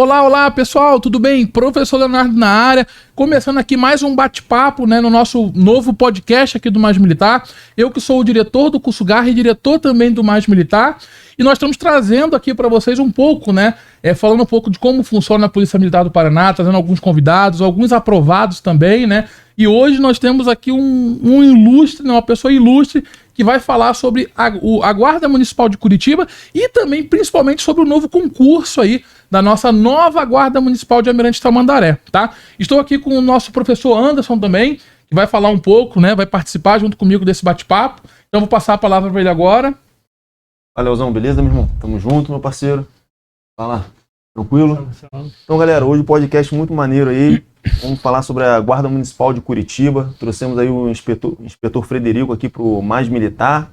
Olá, olá pessoal, tudo bem? Professor Leonardo na área, começando aqui mais um bate-papo, né, no nosso novo podcast aqui do Mais Militar. Eu que sou o diretor do curso Garra e diretor também do Mais Militar, e nós estamos trazendo aqui para vocês um pouco, né, falando um pouco de como funciona a Polícia Militar do Paraná, trazendo alguns convidados, alguns aprovados também, né, e hoje nós temos aqui um ilustre, né, uma pessoa ilustre, que vai falar sobre a Guarda Municipal de Curitiba e também, principalmente, sobre o novo concurso aí da nossa nova Guarda Municipal de Almirante Tamandaré, tá? Estou aqui com o nosso professor Anderson também, que vai falar um pouco, né? Vai participar junto comigo desse bate-papo. Então, vou passar a palavra para ele agora. Valeuzão, beleza, meu irmão? Tamo junto, meu parceiro. Fala, tranquilo? Então, galera, hoje o podcast muito maneiro aí. Vamos falar sobre a Guarda Municipal de Curitiba. Trouxemos aí o inspetor Frederico aqui para o Mais Militar.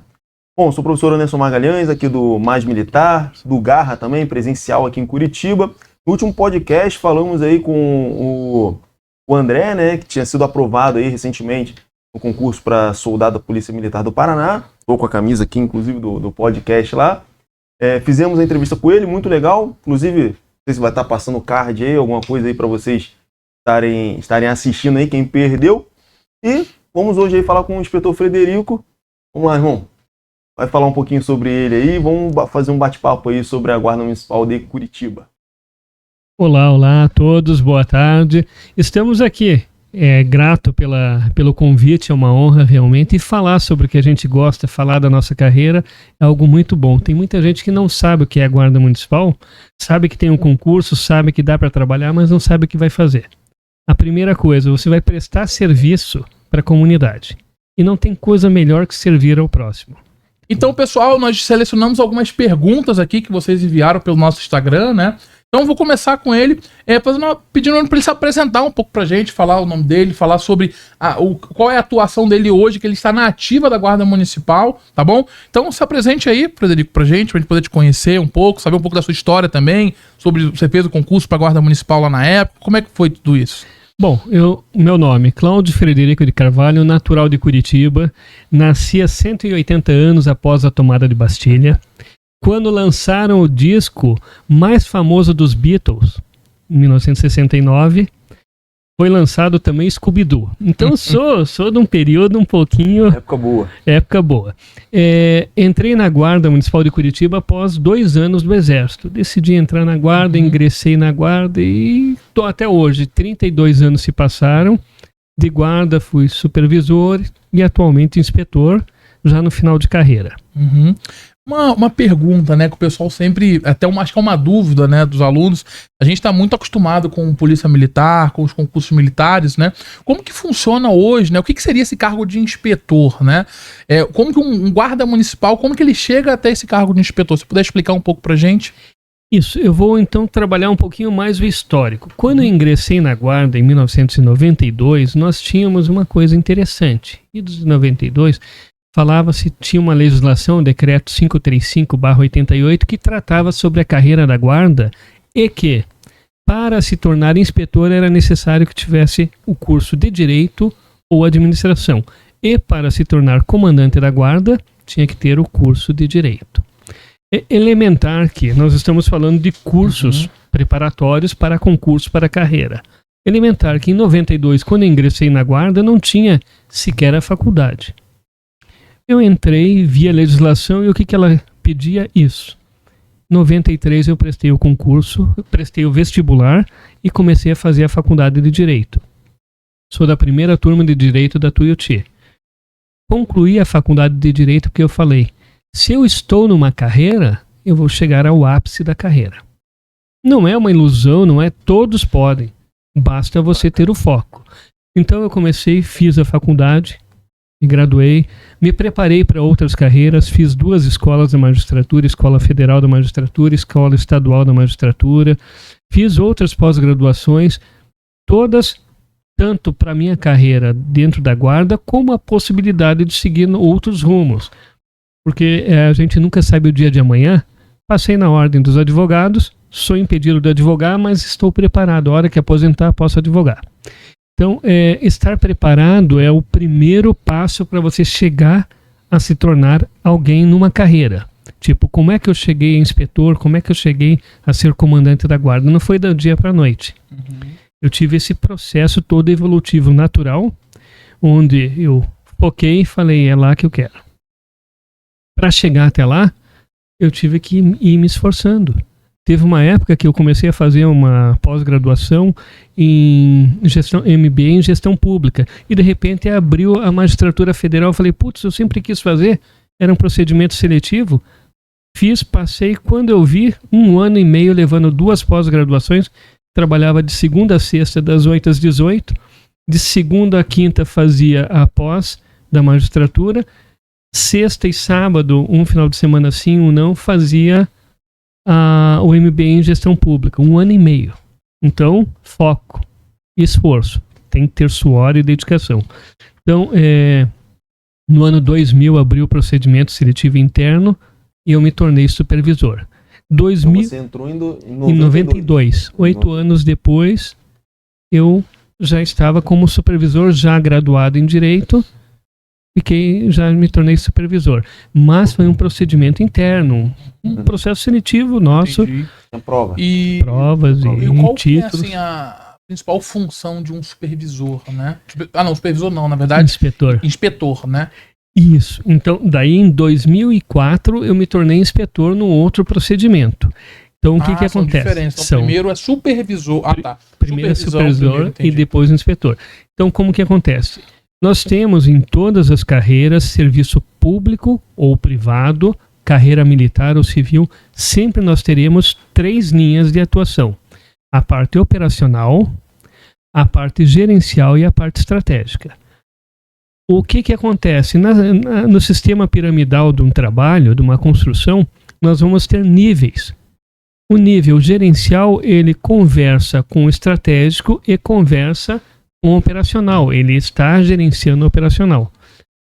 Bom, sou o professor Anderson Magalhães, aqui do Mais Militar, do Garra também, presencial aqui em Curitiba. No último podcast falamos aí com o André, né, que tinha sido aprovado aí recentemente no concurso para soldado da Polícia Militar do Paraná. Estou com a camisa aqui, inclusive, do podcast lá. Fizemos a entrevista com ele, muito legal. Inclusive, não sei se vai estar passando o card aí, alguma coisa aí para vocês estarem assistindo aí, quem perdeu. E vamos hoje aí falar com o inspetor Frederico. Vamos lá, irmão. Vai falar um pouquinho sobre ele aí. Vamos fazer um bate-papo aí sobre a Guarda Municipal de Curitiba. Olá a todos, boa tarde. Estamos aqui, grato pelo convite, é uma honra realmente, e falar sobre o que a gente gosta, falar da nossa carreira, é algo muito bom. Tem muita gente que não sabe o que é a Guarda Municipal, sabe que tem um concurso, sabe que dá para trabalhar, mas não sabe o que vai fazer. A primeira coisa, você vai prestar serviço para a comunidade. E não tem coisa melhor que servir ao próximo. Então, pessoal, nós selecionamos algumas perguntas aqui que vocês enviaram pelo nosso Instagram, né? Então, eu vou começar com ele, pedindo para ele se apresentar um pouco pra gente, falar o nome dele, falar sobre qual é a atuação dele hoje, que ele está na ativa da Guarda Municipal, tá bom? Então, se apresente aí, Frederico, pra gente poder te conhecer um pouco, saber um pouco da sua história também, sobre você fez o concurso pra Guarda Municipal lá na época, como é que foi tudo isso? Bom, meu nome é Cláudio Frederico de Carvalho, natural de Curitiba, nasci há 180 anos após a tomada de Bastilha, quando lançaram o disco mais famoso dos Beatles, em 1969, foi lançado também Scooby-Doo. Então sou de um período um pouquinho... Época boa. Entrei na Guarda Municipal de Curitiba após 2 anos do Exército. Decidi entrar na Guarda, ingressei na Guarda e estou até hoje. 32 anos se passaram. De Guarda fui supervisor e atualmente inspetor, já no final de carreira. Uhum. Uma pergunta, né, que o pessoal sempre, acho que é uma dúvida, né, dos alunos. A gente está muito acostumado com polícia militar, com os concursos militares, né? Como que funciona hoje, né? O que seria esse cargo de inspetor, né? Como que um guarda municipal, como que ele chega até esse cargo de inspetor? Se puder explicar um pouco pra gente. Isso, eu vou então trabalhar um pouquinho mais o histórico. Quando eu ingressei na Guarda em 1992, nós tínhamos uma coisa interessante. E dos 92... falava-se, tinha uma legislação, o decreto 535/88, que tratava sobre a carreira da guarda e que, para se tornar inspetor, era necessário que tivesse o curso de Direito ou Administração. E para se tornar comandante da guarda, tinha que ter o curso de Direito. É elementar que nós estamos falando de cursos preparatórios para concurso para carreira. Elementar que em 92, quando eu ingressei na guarda, não tinha sequer a faculdade. Eu entrei, vi a legislação e o que ela pedia? Isso. Em 93 eu prestei o concurso, prestei o vestibular e comecei a fazer a faculdade de Direito. Sou da primeira turma de Direito da Tuiuti. Concluí a faculdade de Direito porque eu falei, se eu estou numa carreira, eu vou chegar ao ápice da carreira. Não é uma ilusão, não é todos podem, basta você ter o foco. Então eu comecei, fiz a faculdade, me graduei, me preparei para outras carreiras, fiz 2 escolas da magistratura, Escola Federal da Magistratura, Escola Estadual da Magistratura, fiz outras pós-graduações, todas tanto para minha carreira dentro da guarda, como a possibilidade de seguir outros rumos, porque a gente nunca sabe o dia de amanhã. Passei na ordem dos advogados, sou impedido de advogar, mas estou preparado, a hora que aposentar posso advogar. Então, estar preparado é o primeiro passo para você chegar a se tornar alguém numa carreira. Tipo, como é que eu cheguei a inspetor? Como é que eu cheguei a ser comandante da guarda? Não foi do dia para a noite. Eu tive esse processo todo evolutivo natural, onde eu foquei e falei, é lá que eu quero. Para chegar até lá, eu tive que ir me esforçando. Teve uma época que eu comecei a fazer uma pós-graduação em gestão, MBA em gestão pública. E de repente abriu a magistratura federal. Eu falei, putz, eu sempre quis fazer. Era um procedimento seletivo. Fiz, passei. Quando eu vi, 1 ano e meio levando 2 pós-graduações. Trabalhava de segunda a sexta, das 8 às 18. De segunda a quinta fazia a pós da magistratura. Sexta e sábado, um final de semana sim, um não, fazia o MBA em gestão pública, 1 ano e meio. Então, foco e esforço. Tem que ter suor e dedicação. Então, no ano 2000, abri o procedimento seletivo interno e eu me tornei supervisor. Então você entrou em 92. 8 anos depois, eu já estava como supervisor, já graduado em Direito, já me tornei supervisor. Mas foi um procedimento interno, um processo seletivo nosso. Entendi. Provas e qual títulos. Que é, assim, a principal função de um supervisor, né? Não, supervisor não, na verdade. Inspetor, né? Isso. Então, daí em 2004 eu me tornei inspetor no outro procedimento. Então, o que acontece? Então, primeiro é supervisor. Primeiro é supervisor e depois inspetor. Então, como que acontece? Nós temos em todas as carreiras, serviço público ou privado, carreira militar ou civil, sempre nós teremos 3 linhas de atuação. A parte operacional, a parte gerencial e a parte estratégica. O que acontece? No sistema piramidal de um trabalho, de uma construção, nós vamos ter níveis. O nível gerencial, ele conversa com o estratégico e conversa com o operacional. Ele está gerenciando o operacional.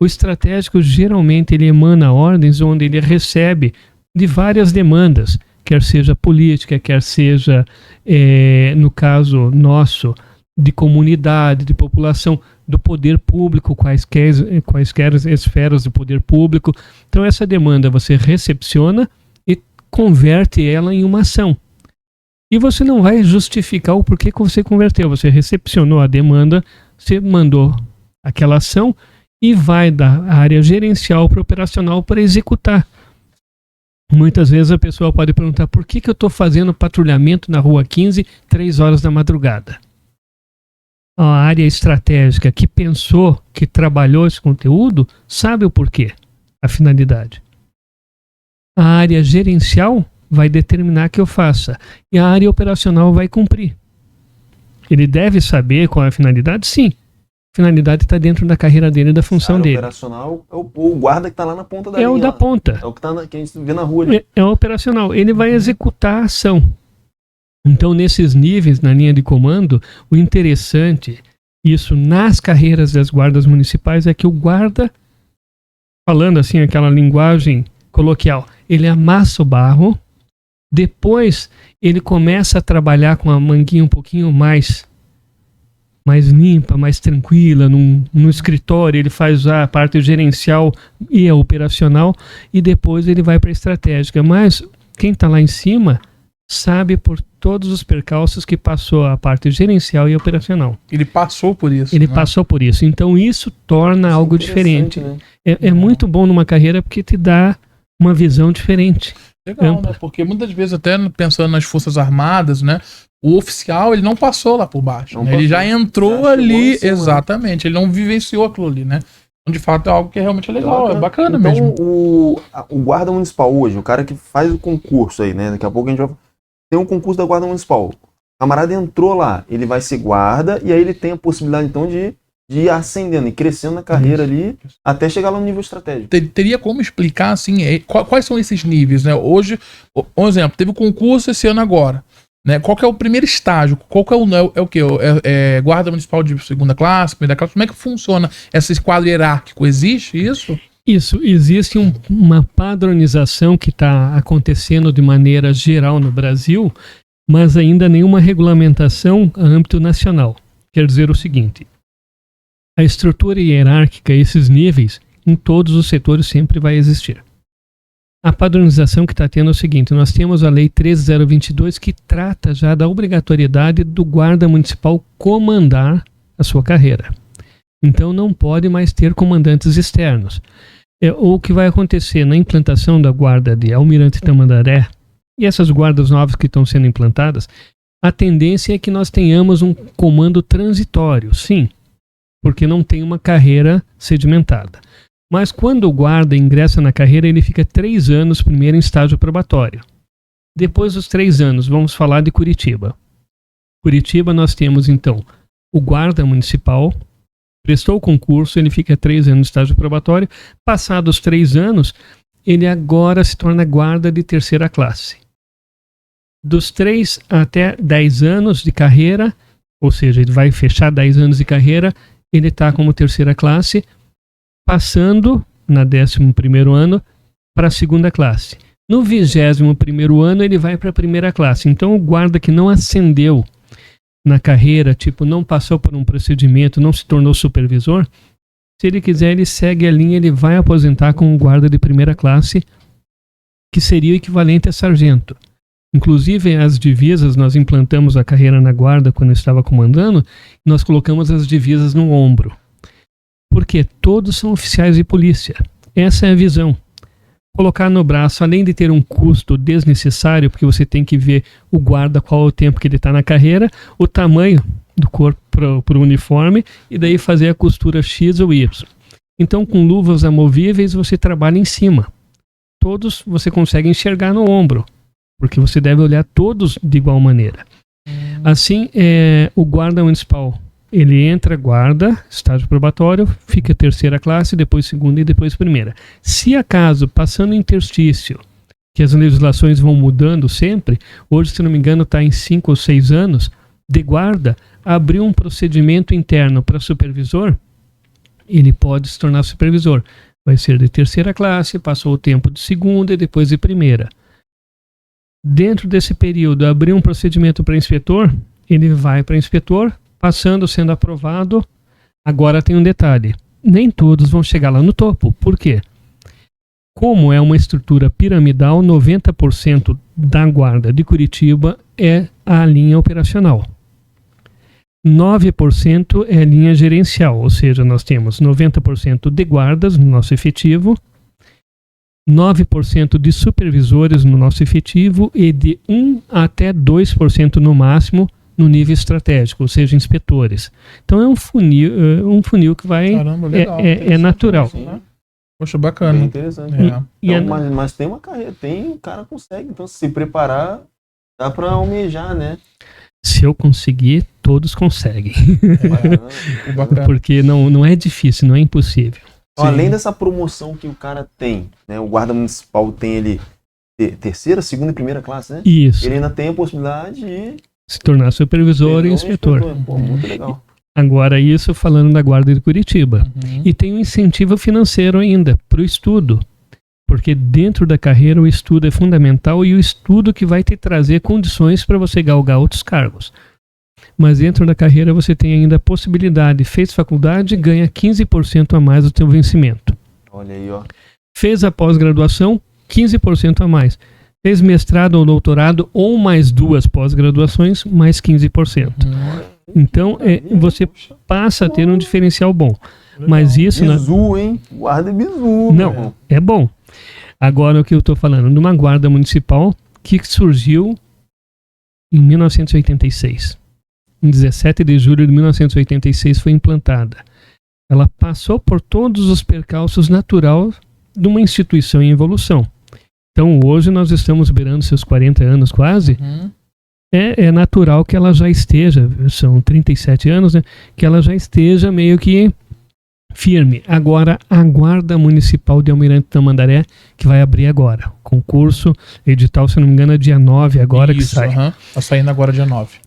O estratégico, geralmente, ele emana ordens onde ele recebe de várias demandas, quer seja política, quer seja, no caso nosso, de comunidade, de população, do poder público, quaisquer esferas do poder público. Então, essa demanda você recepciona e converte ela em uma ação. E você não vai justificar o porquê que você converteu. Você recepcionou a demanda, você mandou aquela ação e vai da área gerencial para operacional para executar. Muitas vezes a pessoa pode perguntar por que eu estou fazendo patrulhamento na Rua 15, 3 horas da madrugada. A área estratégica que pensou, que trabalhou esse conteúdo, sabe o porquê, a finalidade. A área gerencial vai determinar que eu faça e a área operacional vai cumprir. Ele deve saber qual é a finalidade? Sim. A finalidade está dentro da carreira dele, da função dele. O operacional é o guarda que está lá na ponta da linha. É o da ponta. É o que a gente vê na rua ali. É o operacional. Ele vai executar a ação. Então, nesses níveis, na linha de comando, o interessante, isso nas carreiras das guardas municipais, é que o guarda, falando assim, aquela linguagem coloquial, ele amassa o barro, depois ele começa a trabalhar com a manguinha um pouquinho mais limpa, mais tranquila, no escritório, ele faz a parte gerencial e a operacional, e depois ele vai para a estratégica. Mas quem está lá em cima sabe por todos os percalços que passou a parte gerencial e operacional. Ele passou por isso. Ele passou por isso. Então isso torna algo diferente. Né? É muito bom numa carreira porque te dá uma visão diferente. Legal, né? Porque muitas vezes, até pensando nas Forças Armadas, né? O oficial, ele não passou lá por baixo. Né? Ele já entrou ali, exatamente. Ele não vivenciou aquilo ali, né? Então, de fato, é algo que realmente é legal, é bacana então, mesmo. O guarda municipal hoje, o cara que faz o concurso aí, né? Daqui a pouco a gente vai... Tem um concurso da guarda municipal. O camarada entrou lá, ele vai ser guarda e aí ele tem a possibilidade, então, de ir ascendendo e crescendo na carreira ali até chegar lá no nível estratégico. Teria como explicar, assim, quais são esses níveis, né? Hoje, um exemplo, teve o concurso esse ano agora, né? Qual que é o primeiro estágio? Qual que é o quê? É guarda municipal de segunda classe, primeira classe? Como é que funciona esse quadro hierárquico? Existe isso? Isso, existe uma padronização que está acontecendo de maneira geral no Brasil, mas ainda nenhuma regulamentação a âmbito nacional. Quer dizer o seguinte, a estrutura hierárquica, esses níveis, em todos os setores sempre vai existir. A padronização que está tendo é o seguinte: nós temos a Lei 13.022 que trata já da obrigatoriedade do guarda municipal comandar a sua carreira. Então não pode mais ter comandantes externos. O que vai acontecer na implantação da guarda de Almirante Tamandaré e essas guardas novas que estão sendo implantadas, a tendência é que nós tenhamos um comando transitório, sim, porque não tem uma carreira sedimentada. Mas quando o guarda ingressa na carreira, ele fica 3 anos primeiro em estágio probatório. Depois dos 3 anos, vamos falar de Curitiba. Curitiba nós temos então o guarda municipal, prestou o concurso, ele fica 3 anos em estágio probatório. Passados 3 anos, ele agora se torna guarda de 3ª classe. Dos 3 até 10 anos de carreira, ou seja, ele vai fechar 10 anos de carreira, ele está como 3ª classe, passando na 11º ano para a 2ª classe. No 21º ano ele vai para a 1ª classe. Então o guarda que não ascendeu na carreira, tipo, não passou por um procedimento, não se tornou supervisor, se ele quiser ele segue a linha, ele vai aposentar como guarda de 1ª classe, que seria o equivalente a sargento. Inclusive as divisas, nós implantamos a carreira na guarda quando eu estava comandando, e nós colocamos as divisas no ombro. Porque todos são oficiais de polícia. Essa é a visão. Colocar no braço, além de ter um custo desnecessário, porque você tem que ver o guarda, qual é o tempo que ele está na carreira, o tamanho do corpo para o uniforme, e daí fazer a costura X ou Y. Então, com luvas amovíveis, você trabalha em cima. Todos você consegue enxergar no ombro, porque você deve olhar todos de igual maneira. Assim, o guarda municipal, ele entra guarda, estágio probatório, fica 3ª classe, depois 2ª e depois 1ª. Se acaso, passando interstício, que as legislações vão mudando sempre, hoje, se não me engano, está em 5 ou 6 anos, de guarda, abrir um procedimento interno para supervisor, ele pode se tornar supervisor. Vai ser de 3ª classe, passou o tempo de 2ª e depois de 1ª. Dentro desse período, abrir um procedimento para inspetor, ele vai para inspetor, passando, sendo aprovado. Agora tem um detalhe: nem todos vão chegar lá no topo. Por quê? Como é uma estrutura piramidal, 90% da guarda de Curitiba é a linha operacional. 9% é a linha gerencial, ou seja, nós temos 90% de guardas no nosso efetivo, 9% de supervisores no nosso efetivo e de 1 até 2% no máximo no nível estratégico, ou seja, inspetores. Então é um funil que vai... Caramba, legal. É natural. Sim. Poxa, bacana. Bem interessante. Então, mas tem uma carreira, o cara consegue. Então, se preparar, dá para almejar, né? Se eu conseguir, todos conseguem. Bacana. Porque não é difícil, não é impossível. Então, além dessa promoção que o cara tem, né? O guarda municipal tem ele 3ª, 2ª e 1ª classe, né? Isso. Ele ainda tem a possibilidade de Se tornar supervisor e inspetor. Pô, muito legal. Agora, isso falando da guarda de Curitiba. E tem um incentivo financeiro ainda para o estudo. Porque dentro da carreira o estudo é fundamental e o estudo que vai te trazer condições para você galgar outros cargos. Mas dentro da carreira você tem ainda a possibilidade, fez faculdade, ganha 15% a mais do seu vencimento. Olha aí, ó. Fez a pós-graduação, 15% a mais. Fez mestrado ou doutorado ou mais 2 pós-graduações, mais 15%. Então, você passa a ter um diferencial bom. Mas isso... Bizu, hein? Guarda bizu. Não, é bom. Agora, o que eu estou falando, numa guarda municipal que surgiu em 1986. Em 17 de julho de 1986 foi implantada. Ela passou por todos os percalços naturais de uma instituição em evolução. Então, hoje nós estamos beirando seus 40 anos quase. É natural que ela já esteja, são 37 anos, né? Que ela já esteja meio que firme. Agora, a Guarda Municipal de Almirante Tamandaré, que vai abrir agora. Concurso, edital, se não me engano, é dia 9 agora. Isso, que sai. Tá saindo agora dia 9.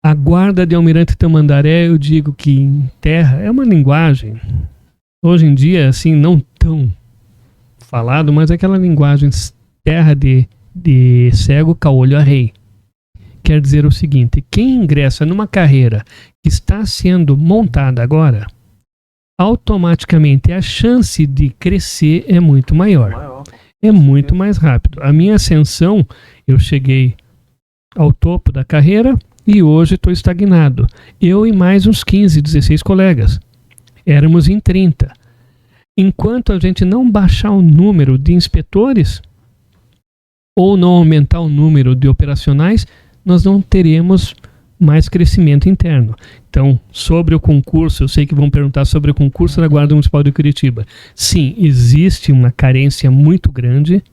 A Guarda de Almirante Tamandaré, eu digo que em terra é uma linguagem, hoje em dia, assim, não tão falado, mas é aquela linguagem terra de cego, caolho a rei. Quer dizer o seguinte: quem ingressa numa carreira que está sendo montada agora, automaticamente a chance de crescer é muito maior. É muito mais rápido. A minha ascensão, eu cheguei ao topo da carreira e hoje estou estagnado. Eu e mais uns 15, 16 colegas. Éramos em 30. Enquanto a gente não baixar o número de inspetores ou não aumentar o número de operacionais, nós não teremos mais crescimento interno. Então, sobre o concurso, eu sei que vão perguntar sobre o concurso da Guarda Municipal de Curitiba. Sim, existe uma carência muito grande.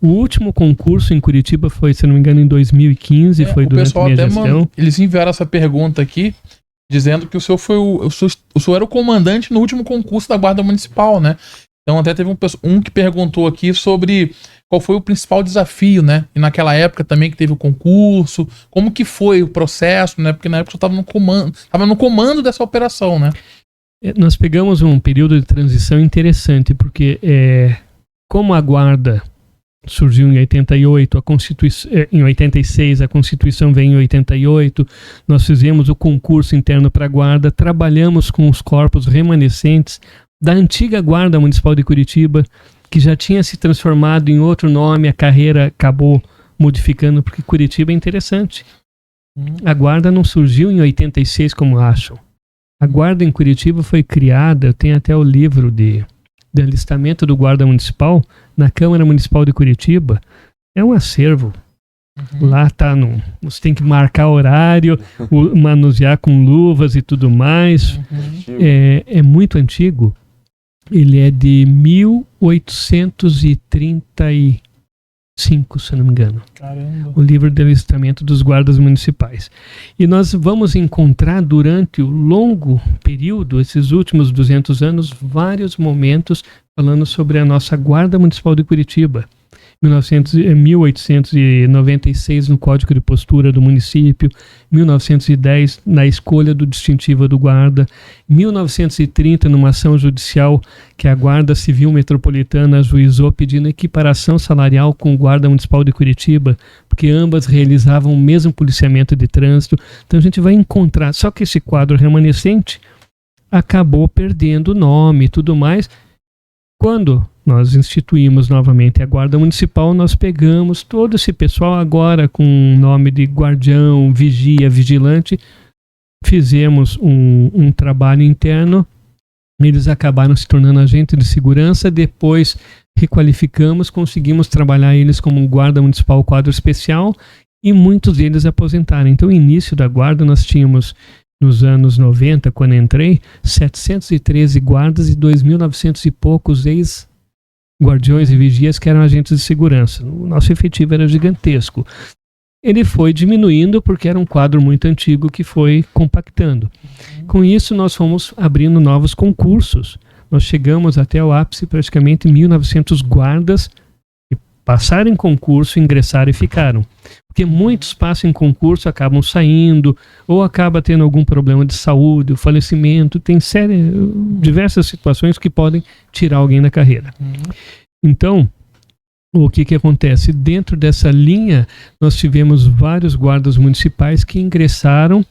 O último concurso em Curitiba foi, se não me engano, em 2015, foi durante a minha gestão. Eles enviaram essa pergunta aqui, dizendo que o senhor foi o senhor era o comandante no último concurso da Guarda Municipal, né? Então até teve um que perguntou aqui sobre qual foi o principal desafio, né? E naquela época também que teve o concurso, como que foi o processo, né? Porque na época eu estava no comando dessa operação, né? Nós pegamos um período de transição interessante, porque como a Guarda surgiu em 88, em 86, a Constituição vem em 88, nós fizemos o concurso interno para a Guarda, trabalhamos com os corpos remanescentes da antiga Guarda Municipal de Curitiba, que já tinha se transformado em outro nome, a carreira acabou modificando, porque Curitiba é interessante. A Guarda não surgiu em 86 como acham. A Guarda em Curitiba foi criada, eu tenho até o livro de alistamento do Guarda Municipal na Câmara Municipal de Curitiba. É um acervo. Lá tá você tem que marcar horário, manusear com luvas e tudo mais. É muito antigo. Ele é de 1835, se eu não me engano. Caramba. O livro de alistamento dos guardas municipais. E nós vamos encontrar durante o longo período, esses últimos 200 anos, vários momentos falando sobre a nossa Guarda Municipal de Curitiba. 1896 no Código de Postura do município, 1910 na escolha do distintivo do guarda, 1930 numa ação judicial que a Guarda Civil Metropolitana ajuizou pedindo equiparação salarial com o Guarda Municipal de Curitiba, porque ambas realizavam o mesmo policiamento de trânsito. Então a gente vai encontrar, só que esse quadro remanescente acabou perdendo o nome e tudo mais. Quando nós instituímos novamente a Guarda Municipal, nós pegamos todo esse pessoal agora com o nome de guardião, vigia, vigilante, fizemos um trabalho interno, eles acabaram se tornando agentes de segurança, depois requalificamos, conseguimos trabalhar eles como um Guarda Municipal quadro especial e muitos deles aposentaram. Então, no início da Guarda nós tínhamos, nos anos 90, quando entrei, 713 guardas e 2.900 e poucos ex-guardiões e vigias que eram agentes de segurança. O nosso efetivo era gigantesco. Ele foi diminuindo porque era um quadro muito antigo que foi compactando. Com isso, nós fomos abrindo novos concursos. Nós chegamos até o ápice, praticamente 1.900 guardas que passaram em concurso, ingressaram e ficaram. Porque muitos passam em concurso, acabam saindo, ou acaba tendo algum problema de saúde, o falecimento, tem diversas situações que podem tirar alguém da carreira. Então, o que acontece? Dentro dessa linha, nós tivemos vários guardas municipais que ingressaram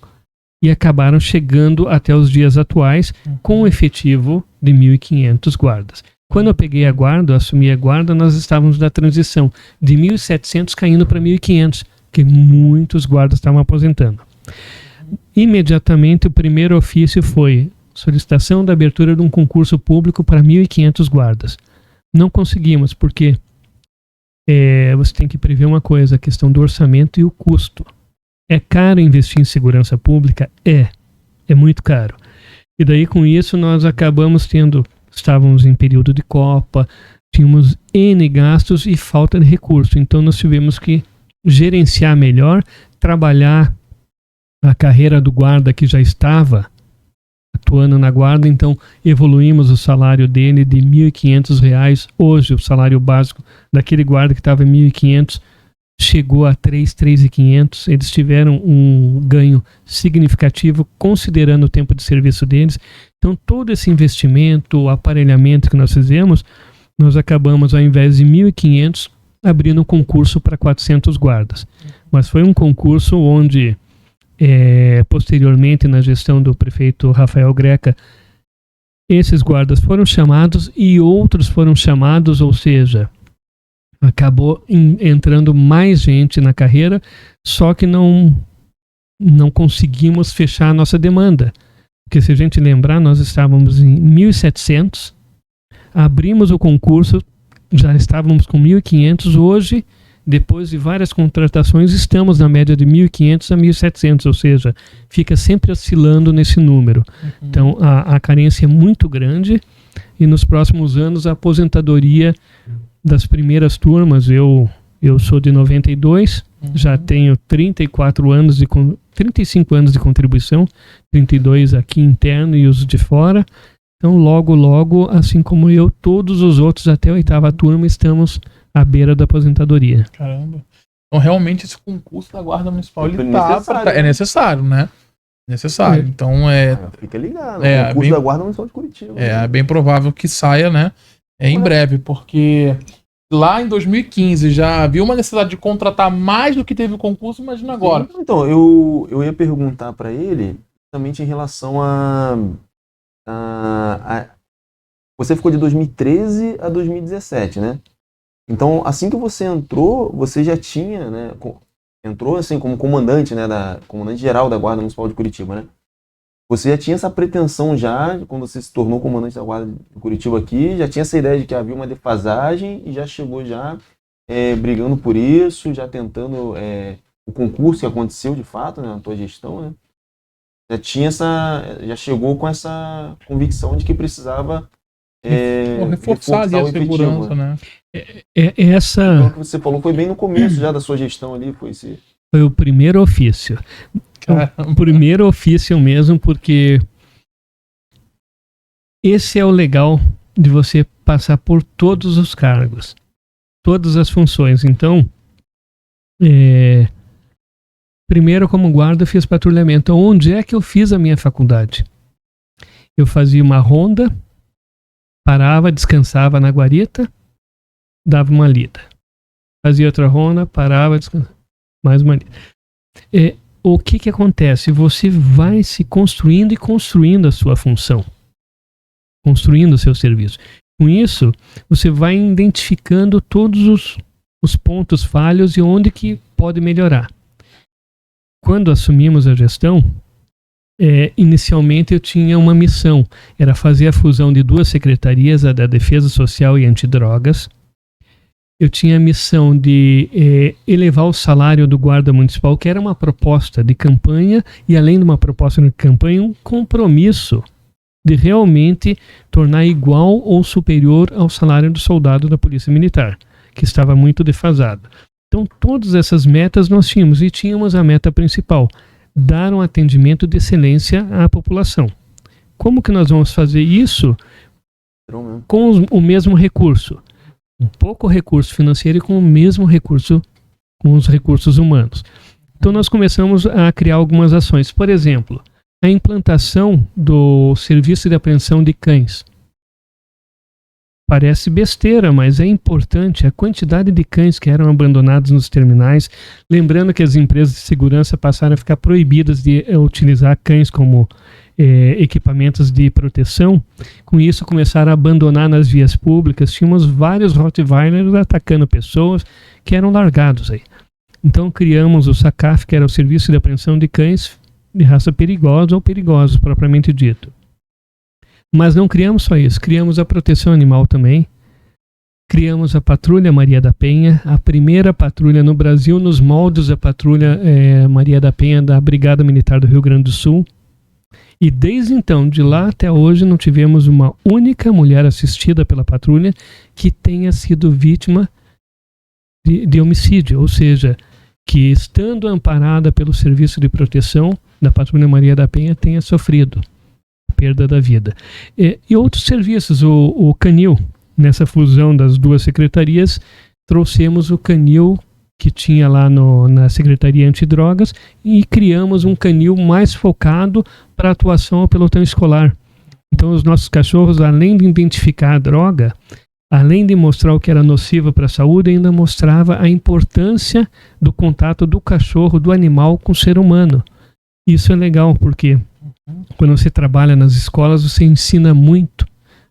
e acabaram chegando até os dias atuais com um efetivo de 1.500 guardas. Quando eu peguei a Guarda, eu assumi a Guarda, nós estávamos na transição de 1.700 caindo para 1.500, porque muitos guardas estavam aposentando. Imediatamente, o primeiro ofício foi solicitação da abertura de um concurso público para 1.500 guardas. Não conseguimos, porque você tem que prever uma coisa, a questão do orçamento e o custo. É caro investir em segurança pública? É muito caro. E daí, com isso, nós acabamos estávamos em período de Copa, tínhamos N gastos e falta de recurso. Então, nós tivemos que gerenciar melhor, trabalhar a carreira do guarda que já estava atuando na Guarda. Então, evoluímos o salário dele de R$ 1.500. Hoje, o salário básico daquele guarda que estava em R$ 1.500 chegou a R$ 3.500. Eles tiveram um ganho significativo, considerando o tempo de serviço deles. Então, todo esse investimento, o aparelhamento que nós fizemos, nós acabamos, ao invés de 1.500, abrindo um concurso para 400 guardas. Mas foi um concurso onde, posteriormente, na gestão do prefeito Rafael Greca, esses guardas foram chamados e outros foram chamados, ou seja, acabou entrando mais gente na carreira, só que não conseguimos fechar a nossa demanda. Porque se a gente lembrar, nós estávamos em 1.700, abrimos o concurso, já estávamos com 1.500, hoje, depois de várias contratações, estamos na média de 1.500 a 1.700, ou seja, fica sempre oscilando nesse número. Então, a carência é muito grande e nos próximos anos a aposentadoria das primeiras turmas, eu sou de 92, já tenho 35 anos de contribuição, 32 aqui interno e os de fora. Então, logo, assim como eu, todos os outros até a 8ª turma estamos à beira da aposentadoria. Caramba. Então, realmente, esse concurso da Guarda Municipal, ele necessário, é necessário, né? Necessário. Então, fica ligado. É, o concurso da Guarda Municipal de Curitiba. É bem provável que saia, né? Em breve, porque lá em 2015 já havia uma necessidade de contratar mais do que teve o concurso, imagina agora. Então, eu ia perguntar para ele justamente em relação você ficou de 2013 a 2017, né? Então, assim que você entrou, você já tinha, né? Entrou assim como comandante, né? Comandante geral da Guarda Municipal de Curitiba, né? Você já tinha essa pretensão já, quando você se tornou comandante da Guarda de Curitiba aqui, já tinha essa ideia de que havia uma defasagem e já chegou já brigando por isso, já tentando o concurso que aconteceu de fato, né, na tua gestão, né? Já chegou com essa convicção de que precisava reforçar ali a segurança, né? Então, o que você falou foi bem no começo já da sua gestão ali, foi o primeiro ofício. O primeiro ofício mesmo, porque esse é o legal de você passar por todos os cargos, todas as funções. Então, primeiro como guarda eu fiz patrulhamento. Onde é que eu fiz a minha faculdade? Eu fazia uma ronda, parava, descansava na guarita, dava uma lida. Fazia outra ronda, parava, descansava, mais uma lida. O que acontece? Você vai se construindo e construindo a sua função, construindo o seu serviço. Com isso, você vai identificando todos os pontos falhos e onde que pode melhorar. Quando assumimos a gestão, inicialmente eu tinha uma missão, era fazer a fusão de 2 secretarias, a da Defesa Social e Antidrogas. Eu tinha a missão de elevar o salário do guarda municipal, que era uma proposta de campanha, e além de uma proposta de campanha, um compromisso de realmente tornar igual ou superior ao salário do soldado da Polícia Militar, que estava muito defasado. Então, todas essas metas nós tínhamos, e tínhamos a meta principal, dar um atendimento de excelência à população. Como que nós vamos fazer isso? Com o mesmo recurso. Um pouco recurso financeiro e com o mesmo recurso, com os recursos humanos. Então nós começamos a criar algumas ações. Por exemplo, a implantação do serviço de apreensão de cães. Parece besteira, mas é importante a quantidade de cães que eram abandonados nos terminais. Lembrando que as empresas de segurança passaram a ficar proibidas de utilizar cães como equipamentos de proteção. Com isso começaram a abandonar nas vias públicas. Tínhamos vários Rottweilers atacando pessoas que eram largados aí. Então criamos o SACAF, que era o Serviço de Apreensão de Cães de raça perigosa ou perigosos, propriamente dito. Mas não criamos só isso, criamos a proteção animal também. Criamos a Patrulha Maria da Penha, a primeira patrulha no Brasil nos moldes da Patrulha Maria da Penha da Brigada Militar do Rio Grande do Sul. E desde então, de lá até hoje, não tivemos uma única mulher assistida pela patrulha que tenha sido vítima de homicídio, ou seja, que estando amparada pelo serviço de proteção da Patrulha Maria da Penha tenha sofrido a perda da vida. E outros serviços, o Canil, nessa fusão das 2 secretarias, trouxemos o Canil que tinha lá na Secretaria Antidrogas e criamos um canil mais focado para atuação ao pelotão escolar. Então os nossos cachorros, além de identificar a droga, além de mostrar o que era nocivo para a saúde, ainda mostrava a importância do contato do cachorro, do animal com o ser humano. Isso é legal porque quando você trabalha nas escolas, você ensina muito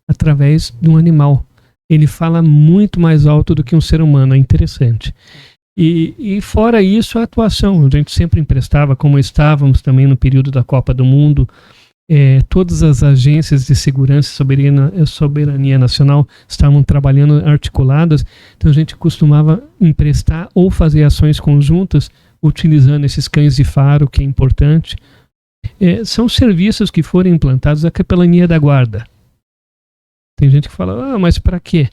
através de um animal. ele fala muito mais alto do que um ser humano, é interessante. E fora isso, a atuação, a gente sempre emprestava, como estávamos também no período da Copa do Mundo, todas as agências de segurança e soberania nacional estavam trabalhando articuladas, então a gente costumava emprestar ou fazer ações conjuntas utilizando esses cães de faro, que é importante. São serviços que foram implantados da capelania da guarda. Tem gente que fala, mas para quê?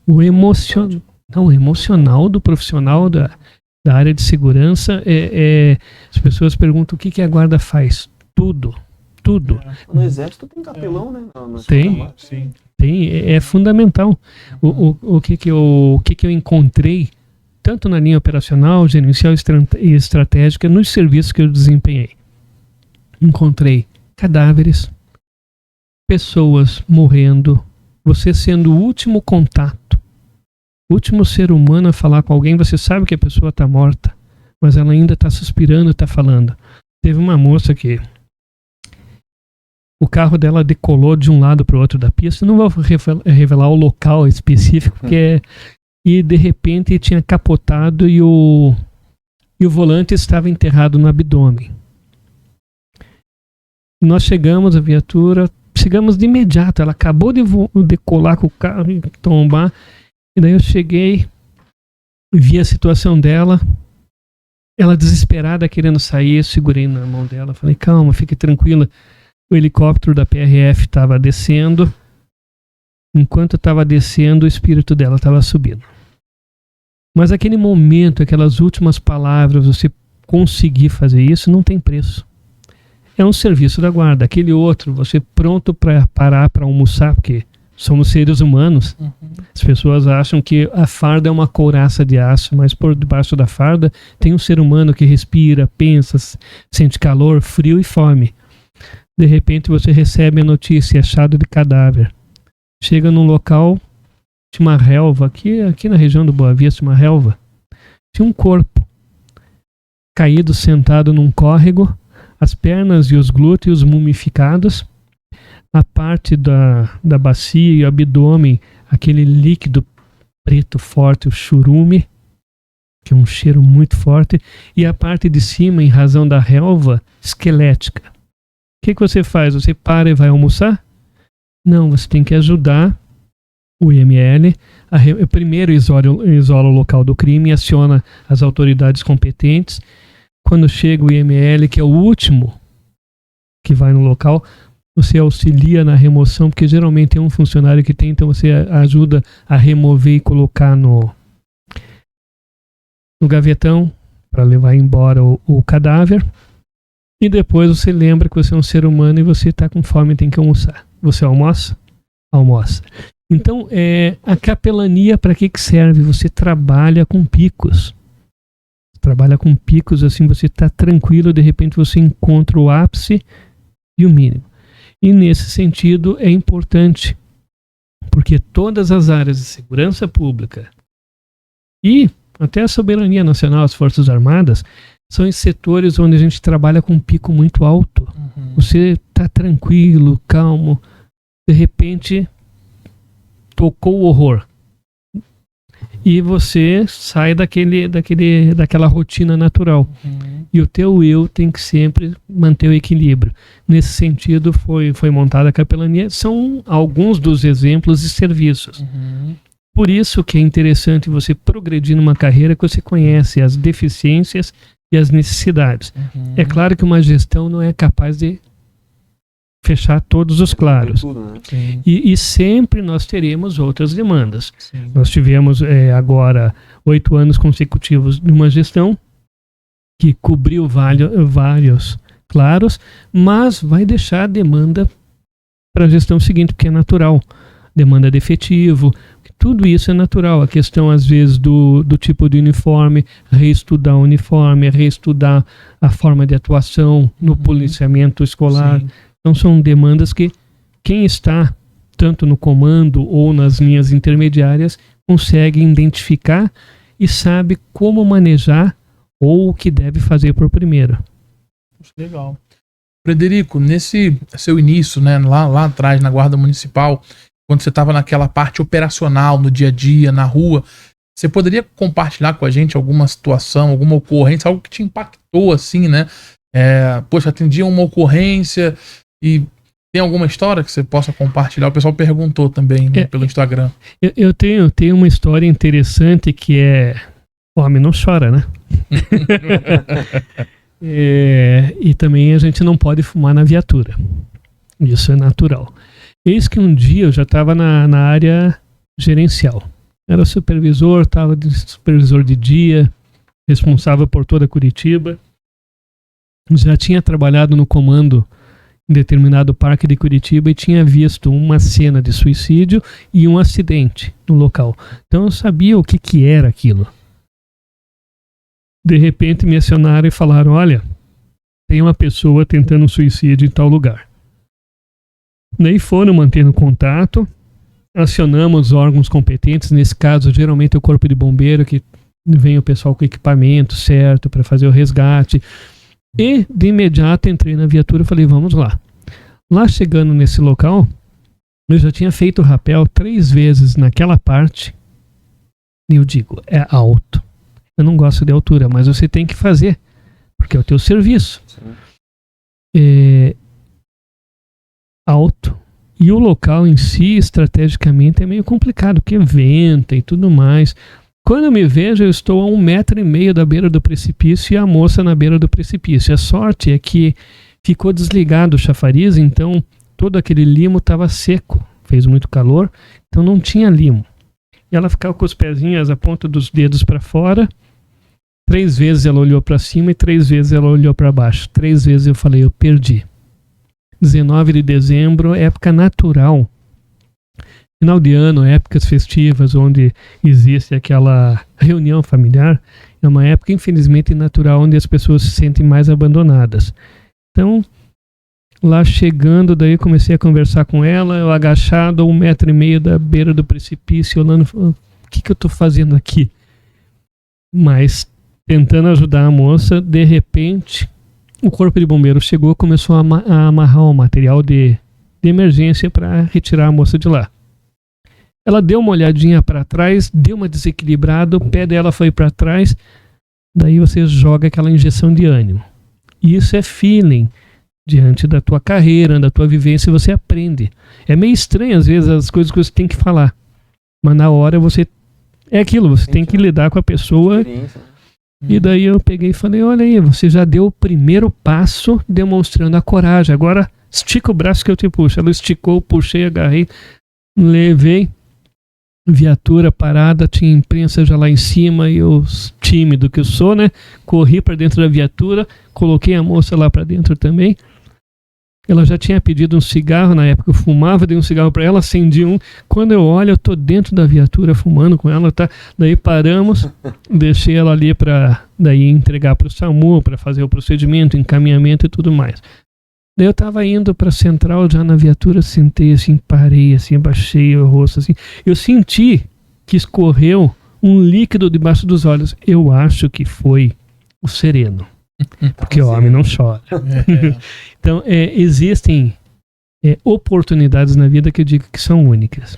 O emocional do profissional da área de segurança, as pessoas perguntam o que a guarda faz. Tudo. No exército tem capelão, né? Tem, é fundamental. O que eu encontrei, tanto na linha operacional, gerencial e estratégica, nos serviços que eu desempenhei. Encontrei cadáveres, pessoas morrendo, você sendo o último contato, o último ser humano a falar com alguém, você sabe que a pessoa está morta, mas ela ainda está suspirando, está falando. Teve uma moça que o carro dela decolou de um lado para o outro da pista, não vou revelar o local específico, e de repente tinha capotado e o volante estava enterrado no abdômen. Nós chegamos, a viatura, chegamos de imediato, ela acabou de decolar com o carro e tombar, e daí eu cheguei, vi a situação dela, ela desesperada querendo sair, eu segurei na mão dela, falei, calma, fique tranquila. O helicóptero da PRF estava descendo, enquanto estava descendo, o espírito dela estava subindo. Mas aquele momento, aquelas últimas palavras, você conseguir fazer isso, não tem preço. É um serviço da guarda. Aquele outro, você pronto para parar para almoçar, porque somos seres humanos. As pessoas acham que a farda é uma couraça de aço, mas por debaixo da farda tem um ser humano que respira, pensa, sente calor, frio e fome. De repente você recebe a notícia, achado de cadáver. Chega num local, tinha uma relva, aqui na região do Boa Vista, uma relva. Tinha um corpo caído, sentado num córrego, as pernas e os glúteos mumificados, a parte da bacia e o abdômen, aquele líquido preto forte, o churume, que é um cheiro muito forte, e a parte de cima, em razão da relva, esquelética. O que você faz? Você para e vai almoçar? Não, você tem que ajudar o IML. Primeiro isola o local do crime e aciona as autoridades competentes. Quando chega o IML, que é o último que vai no local, você auxilia na remoção, porque geralmente é um funcionário que tem, então você ajuda a remover e colocar no gavetão para levar embora o cadáver. E depois você lembra que você é um ser humano e você está com fome e tem que almoçar. Você almoça? Almoça. Então, a capelania, para que serve? Você trabalha com picos. Trabalha com picos, assim você está tranquilo, de repente você encontra o ápice e o mínimo. E nesse sentido é importante, porque todas as áreas de segurança pública e até a soberania nacional, as Forças Armadas, são em setores onde a gente trabalha com um pico muito alto. Você está tranquilo, calmo, de repente tocou o horror. E você sai daquela rotina natural. E o teu eu tem que sempre manter o equilíbrio. Nesse sentido foi montada a capelania. São alguns dos exemplos de serviços. Por isso que é interessante você progredir numa carreira que você conhece as deficiências e as necessidades. É claro que uma gestão não é capaz de fechar todos os claros. Tudo, né? E sempre nós teremos outras demandas. Sim. Nós tivemos agora 8 anos consecutivos de uma gestão que cobriu vários claros, mas vai deixar a demanda para a gestão seguinte, porque é natural. Demanda de efetivo, tudo isso é natural. A questão, às vezes, do tipo de uniforme, reestudar o uniforme, reestudar a forma de atuação no policiamento escolar. Sim. Então, são demandas que quem está tanto no comando ou nas linhas intermediárias consegue identificar e sabe como manejar ou o que deve fazer por primeiro. Legal. Frederico, nesse seu início, né, lá atrás na Guarda Municipal, quando você estava naquela parte operacional, no dia a dia, na rua. Você poderia compartilhar com a gente alguma situação, alguma ocorrência, algo que te impactou assim, né? Poxa, atendia uma ocorrência e tem alguma história que você possa compartilhar? O pessoal perguntou também, né, pelo Instagram. Eu tenho uma história interessante que é... O homem não chora, né? E também a gente não pode fumar na viatura. Isso é natural. Eis que um dia eu já estava na área gerencial. Era supervisor, estava de supervisor de dia, responsável por toda Curitiba. Já tinha trabalhado no comando em determinado parque de Curitiba e tinha visto uma cena de suicídio e um acidente no local. Então eu sabia o que era aquilo. De repente me acionaram e falaram, olha, tem uma pessoa tentando suicídio em tal lugar. Daí foram mantendo contato, acionamos os órgãos competentes, nesse caso geralmente é o corpo de bombeiro, que vem o pessoal com equipamento certo para fazer o resgate. E de imediato entrei na viatura e falei, vamos lá. Lá chegando nesse local, eu já tinha feito o rapel 3 vezes naquela parte. E eu digo, é alto. Eu não gosto de altura, mas você tem que fazer, porque é o teu serviço. É alto. E o local em si, estrategicamente, é meio complicado, porque venta e tudo mais. Quando eu me vejo, eu estou a 1,5 metro da beira do precipício e a moça na beira do precipício. A sorte é que ficou desligado o chafariz, então todo aquele limo estava seco. Fez muito calor, então não tinha limo. E ela ficava com os pezinhos, a ponta dos dedos para fora. 3 vezes ela olhou para cima e 3 vezes ela olhou para baixo. 3 vezes eu falei, eu perdi. 19 de dezembro, época natural. Final de ano, épocas festivas, onde existe aquela reunião familiar, é uma época, infelizmente, natural, onde as pessoas se sentem mais abandonadas. Então, lá chegando, daí comecei a conversar com ela, eu agachado a 1,5 metro da beira do precipício, olhando, o que eu estou fazendo aqui? Mas, tentando ajudar a moça, de repente, o corpo de bombeiro chegou e começou a amarrar o material de emergência para retirar a moça de lá. Ela deu uma olhadinha para trás, deu uma desequilibrada, o pé dela foi para trás, daí você joga aquela injeção de ânimo. E isso é feeling. Diante da tua carreira, da tua vivência, você aprende. É meio estranho, às vezes, as coisas que você tem que falar. Mas na hora você... É aquilo, você tem que lidar com a pessoa. E daí eu peguei e falei, olha aí, você já deu o primeiro passo demonstrando a coragem. Agora estica o braço que eu te puxo. Ela esticou, puxei, agarrei, levei. Viatura parada, tinha imprensa já lá em cima e eu, tímido que eu sou, né? Corri para dentro da viatura, coloquei a moça lá para dentro também. Ela já tinha pedido um cigarro, na época eu fumava, dei um cigarro para ela, acendi um. Quando eu olho, eu tô dentro da viatura fumando com ela, tá? Daí paramos, deixei ela ali para daí entregar para o SAMU, para fazer o procedimento, encaminhamento e tudo mais. Daí eu tava indo pra central, já na viatura, sentei assim, parei assim, abaixei o rosto assim. Eu senti que escorreu um líquido debaixo dos olhos. Eu acho que foi o sereno. Porque o homem não chora. Então, existem oportunidades na vida que eu digo que são únicas.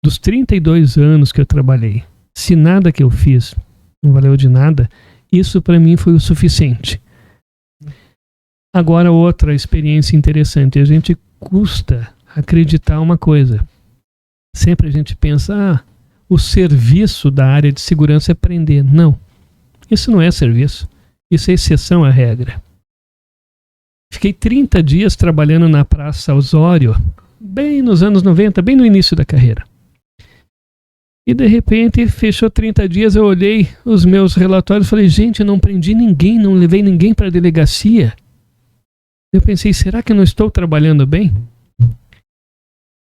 Dos 32 anos que eu trabalhei, se nada que eu fiz não valeu de nada, isso pra mim foi o suficiente. Agora, outra experiência interessante. A gente custa acreditar uma coisa. Sempre a gente pensa, o serviço da área de segurança é prender. Não. Isso não é serviço. Isso é exceção à regra. Fiquei 30 dias trabalhando na Praça Osório, bem nos anos 90, bem no início da carreira. E de repente, fechou 30 dias, eu olhei os meus relatórios e falei, gente, eu não prendi ninguém, não levei ninguém para a delegacia. Eu pensei, será que eu não estou trabalhando bem?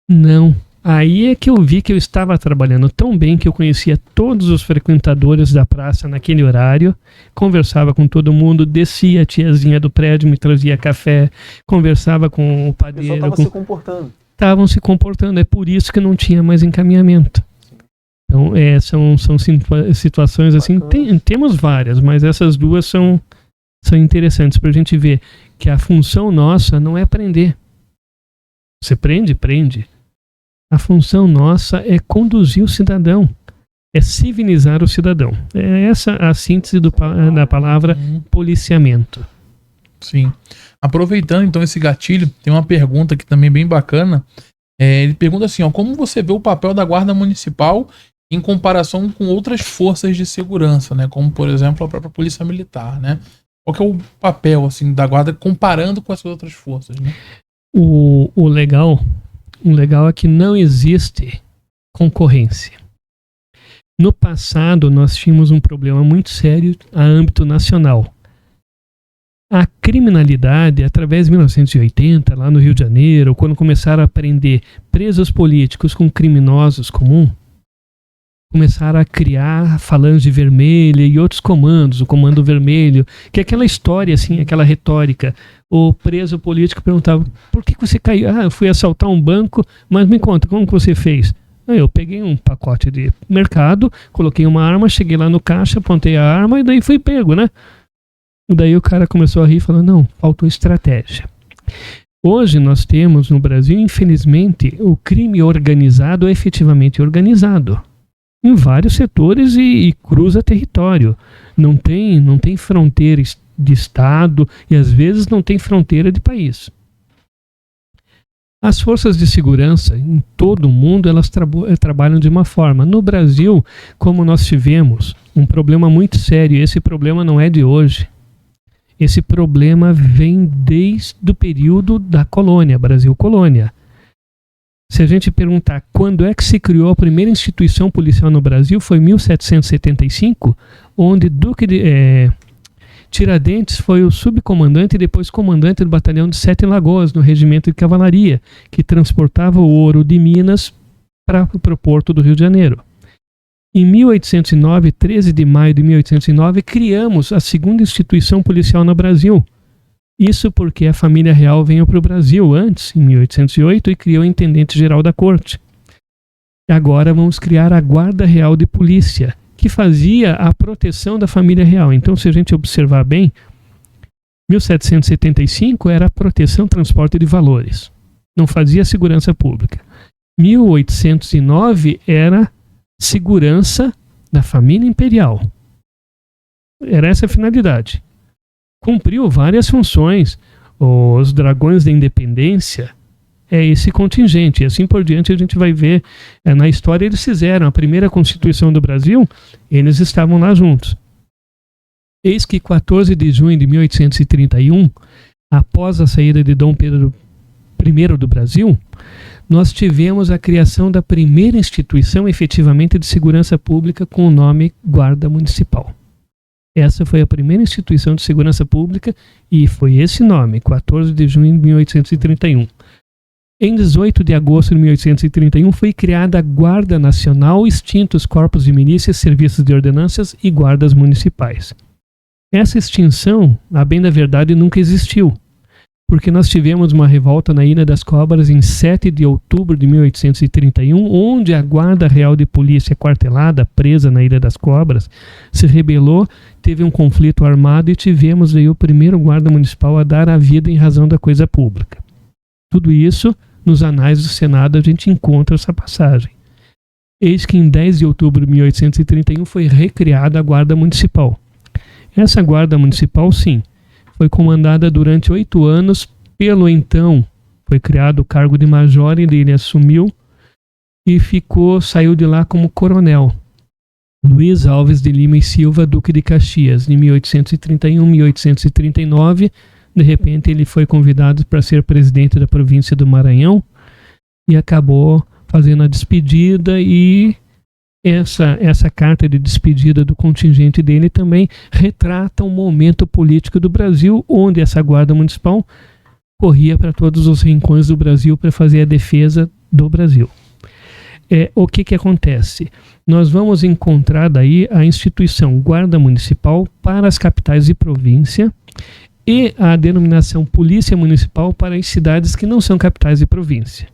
Não. Aí é que eu vi que eu estava trabalhando tão bem que eu conhecia todos os frequentadores da praça naquele horário, conversava com todo mundo, descia a tiazinha do prédio, me trazia café, conversava com o padeiro. O pessoal estava se comportando. Estavam se comportando, é por isso que não tinha mais encaminhamento. Então, são situações assim, temos várias, mas essas duas são interessantes para a gente ver que a função nossa não é prender. Você prende? Prende. A função nossa é conduzir o cidadão, é civilizar o cidadão. É essa a síntese da palavra policiamento. Sim. Aproveitando então esse gatilho, tem uma pergunta aqui também bem bacana. Ele pergunta assim, ó, como você vê o papel da Guarda Municipal em comparação com outras forças de segurança, né? Como, por exemplo, a própria Polícia Militar, né? Qual que é o papel, assim, da Guarda comparando com as outras forças, né? O legal é que não existe concorrência. No passado, nós tínhamos um problema muito sério a âmbito nacional. A criminalidade, através de 1980, lá no Rio de Janeiro, quando começaram a prender presos políticos com criminosos comuns, começaram a criar falange vermelha e outros comandos, o comando vermelho, que é aquela história, assim, aquela retórica. O preso político perguntava, por que você caiu? Eu fui assaltar um banco, mas me conta, como que você fez? Eu peguei um pacote de mercado, coloquei uma arma, cheguei lá no caixa, apontei a arma e daí fui pego, né? Daí o cara começou a rir e falou, não, faltou estratégia. Hoje nós temos no Brasil, infelizmente, o crime organizado é efetivamente organizado em vários setores e cruza território. Não tem fronteira de estado e às vezes não tem fronteira de país. As forças de segurança em todo o mundo, elas trabalham de uma forma. No Brasil, como nós tivemos um problema muito sério, esse problema não é de hoje. Esse problema vem desde o período da colônia, Brasil colônia. Se a gente perguntar quando é que se criou a primeira instituição policial no Brasil, foi em 1775, onde Duque de Tiradentes foi o subcomandante e depois comandante do batalhão de Sete Lagoas, no regimento de cavalaria, que transportava o ouro de Minas para o porto do Rio de Janeiro. Em 1809, 13 de maio de 1809, criamos a segunda instituição policial no Brasil. Isso porque a família real veio para o Brasil antes, em 1808, e criou o intendente-geral da corte. Agora vamos criar a Guarda Real de Polícia, que fazia a proteção da família real. Então, se a gente observar bem, 1775 era a proteção, transporte de valores. Não fazia segurança pública. 1809 era segurança da família imperial. Era essa a finalidade. Cumpriu várias funções. Os Dragões da Independência é esse contingente. E assim por diante a gente vai ver. Na história eles fizeram a primeira Constituição do Brasil, eles estavam lá juntos. Eis que 14 de junho de 1831, após a saída de Dom Pedro I do Brasil, nós tivemos a criação da primeira instituição efetivamente de segurança pública com o nome Guarda Municipal. Essa foi a primeira instituição de segurança pública e foi esse nome, 14 de junho de 1831. Em 18 de agosto de 1831 foi criada a Guarda Nacional, extintos corpos de milícias, serviços de ordenanças e guardas municipais. Essa extinção, a bem da verdade, nunca existiu, porque nós tivemos uma revolta na Ilha das Cobras em 7 de outubro de 1831, onde a Guarda Real de Polícia quartelada, presa na Ilha das Cobras, se rebelou, teve um conflito armado e tivemos aí o primeiro guarda municipal a dar a vida em razão da coisa pública. Tudo isso, nos anais do Senado, a gente encontra essa passagem. Eis que em 10 de outubro de 1831 foi recriada a Guarda Municipal. Essa Guarda Municipal, sim, foi comandada durante 8 anos pelo então, foi criado o cargo de major e ele assumiu e saiu de lá como coronel. Luiz Alves de Lima e Silva, Duque de Caxias, em 1831, 1839, de repente ele foi convidado para ser presidente da província do Maranhão e acabou fazendo a despedida e essa carta de despedida do contingente dele também retrata um momento político do Brasil, onde essa guarda municipal corria para todos os rincões do Brasil para fazer a defesa do Brasil. O que acontece? Nós vamos encontrar daí a instituição Guarda Municipal para as capitais de província e a denominação Polícia Municipal para as cidades que não são capitais de província.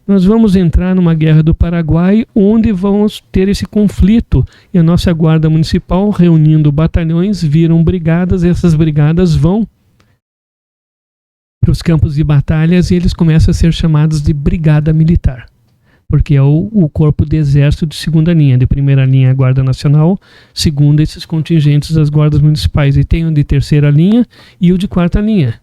Nós vamos entrar numa guerra do Paraguai, onde vamos ter esse conflito. E a nossa Guarda Municipal, reunindo batalhões, viram brigadas, e essas brigadas vão para os campos de batalhas e eles começam a ser chamados de Brigada Militar. porque é o corpo de exército de segunda linha. De primeira linha a Guarda Nacional, segunda esses contingentes das guardas municipais. E tem o de terceira linha e o de quarta linha.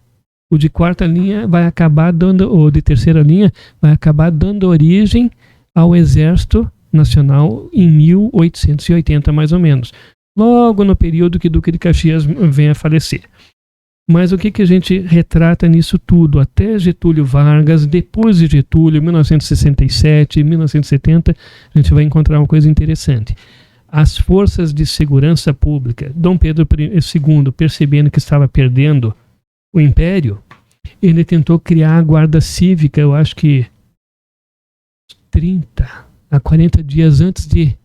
O de quarta linha vai acabar dando, ou de terceira linha, vai acabar dando origem ao Exército Nacional em 1880, mais ou menos. Logo no período que Duque de Caxias vem a falecer. Mas o que a gente retrata nisso tudo? Até Getúlio Vargas, depois de Getúlio, 1967, 1970, a gente vai encontrar uma coisa interessante. As forças de segurança pública, Dom Pedro II, percebendo que estava perdendo o Império, ele tentou criar a Guarda Cívica, eu acho que 30 a 40 dias antes de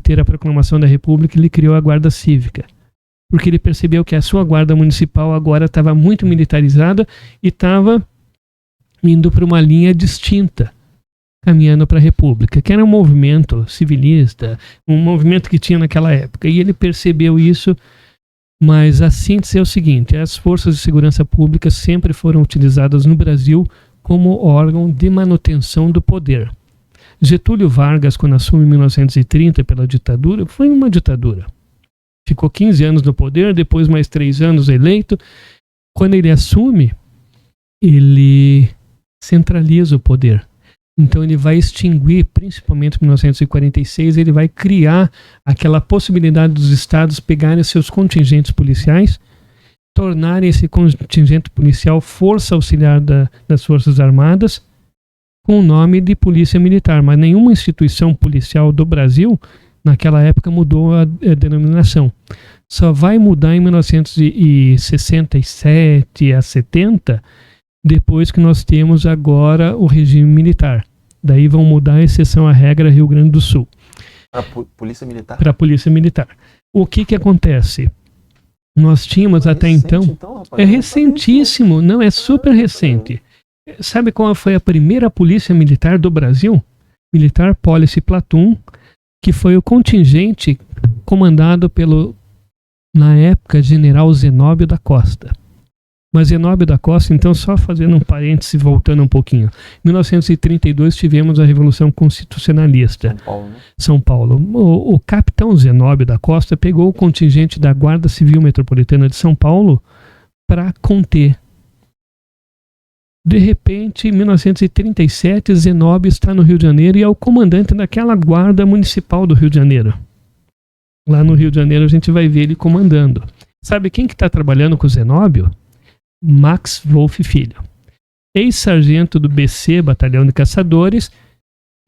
ter a proclamação da República, ele criou a Guarda Cívica. Porque ele percebeu que a sua guarda municipal agora estava muito militarizada e estava indo para uma linha distinta, caminhando para a República, que era um movimento civilista, um movimento que tinha naquela época. E ele percebeu isso, mas a síntese é o seguinte: as forças de segurança pública sempre foram utilizadas no Brasil como órgão de manutenção do poder. Getúlio Vargas, quando assume em 1930 pela ditadura, foi uma ditadura. Ficou 15 anos no poder, depois mais 3 anos eleito. Quando ele assume, ele centraliza o poder. Então ele vai extinguir, principalmente em 1946, ele vai criar aquela possibilidade dos estados pegarem seus contingentes policiais, tornarem esse contingente policial força auxiliar das Forças Armadas, com o nome de Polícia Militar. Mas nenhuma instituição policial do Brasil, naquela época, mudou a denominação. Só vai mudar em 1967 a 70, depois que nós temos agora o regime militar. Daí vão mudar a exceção à regra Rio Grande do Sul. Para a Polícia Militar? Para a Polícia Militar. O que acontece? Nós tínhamos até então... rapaz, é recentíssimo, não, é super recente. Sabe qual foi a primeira polícia militar do Brasil? Militar Policy Platoon, que foi o contingente comandado pelo, na época, General Zenóbio da Costa. Mas Zenóbio da Costa, então, só fazendo um parêntese, voltando um pouquinho. Em 1932 tivemos a Revolução Constitucionalista. São Paulo. O capitão Zenóbio da Costa pegou o contingente da Guarda Civil Metropolitana de São Paulo para conter. De repente, em 1937, Zenóbio está no Rio de Janeiro e é o comandante daquela guarda municipal do Rio de Janeiro. Lá no Rio de Janeiro a gente vai ver ele comandando. Sabe quem que está trabalhando com o Zenóbio? Max Wolff Filho. Ex-sargento do BC, Batalhão de Caçadores,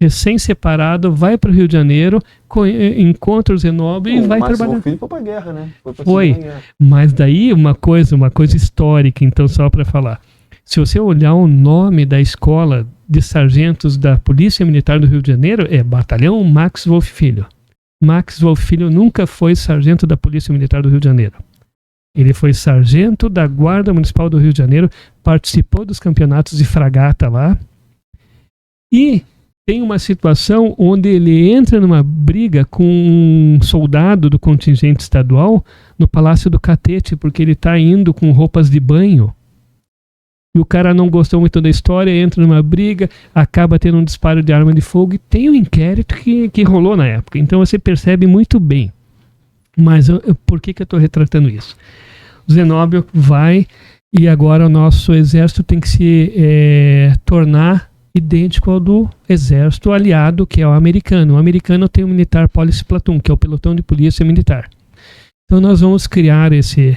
recém-separado, vai para o Rio de Janeiro, encontra o Zenóbio e vai Max trabalhar. Wolff Filho foi para a guerra, né? Foi. Mas daí uma coisa histórica, então, só para falar. Se você olhar o nome da escola de sargentos da Polícia Militar do Rio de Janeiro, é Batalhão Max Wolff Filho. Max Wolff Filho nunca foi sargento da Polícia Militar do Rio de Janeiro. Ele foi sargento da Guarda Municipal do Rio de Janeiro, participou dos campeonatos de fragata lá, e tem uma situação onde ele entra numa briga com um soldado do contingente estadual no Palácio do Catete, porque ele está indo com roupas de banho. E o cara não gostou muito da história, entra numa briga, acaba tendo um disparo de arma de fogo, e tem um inquérito que rolou na época. Então você percebe muito bem. Mas por que eu estou retratando isso? O Zenóbio vai, e agora o nosso exército tem que se tornar idêntico ao do exército aliado, que é o americano. O americano tem o Militar Policy Platoon, que é o pelotão de polícia militar. Então nós vamos criar esse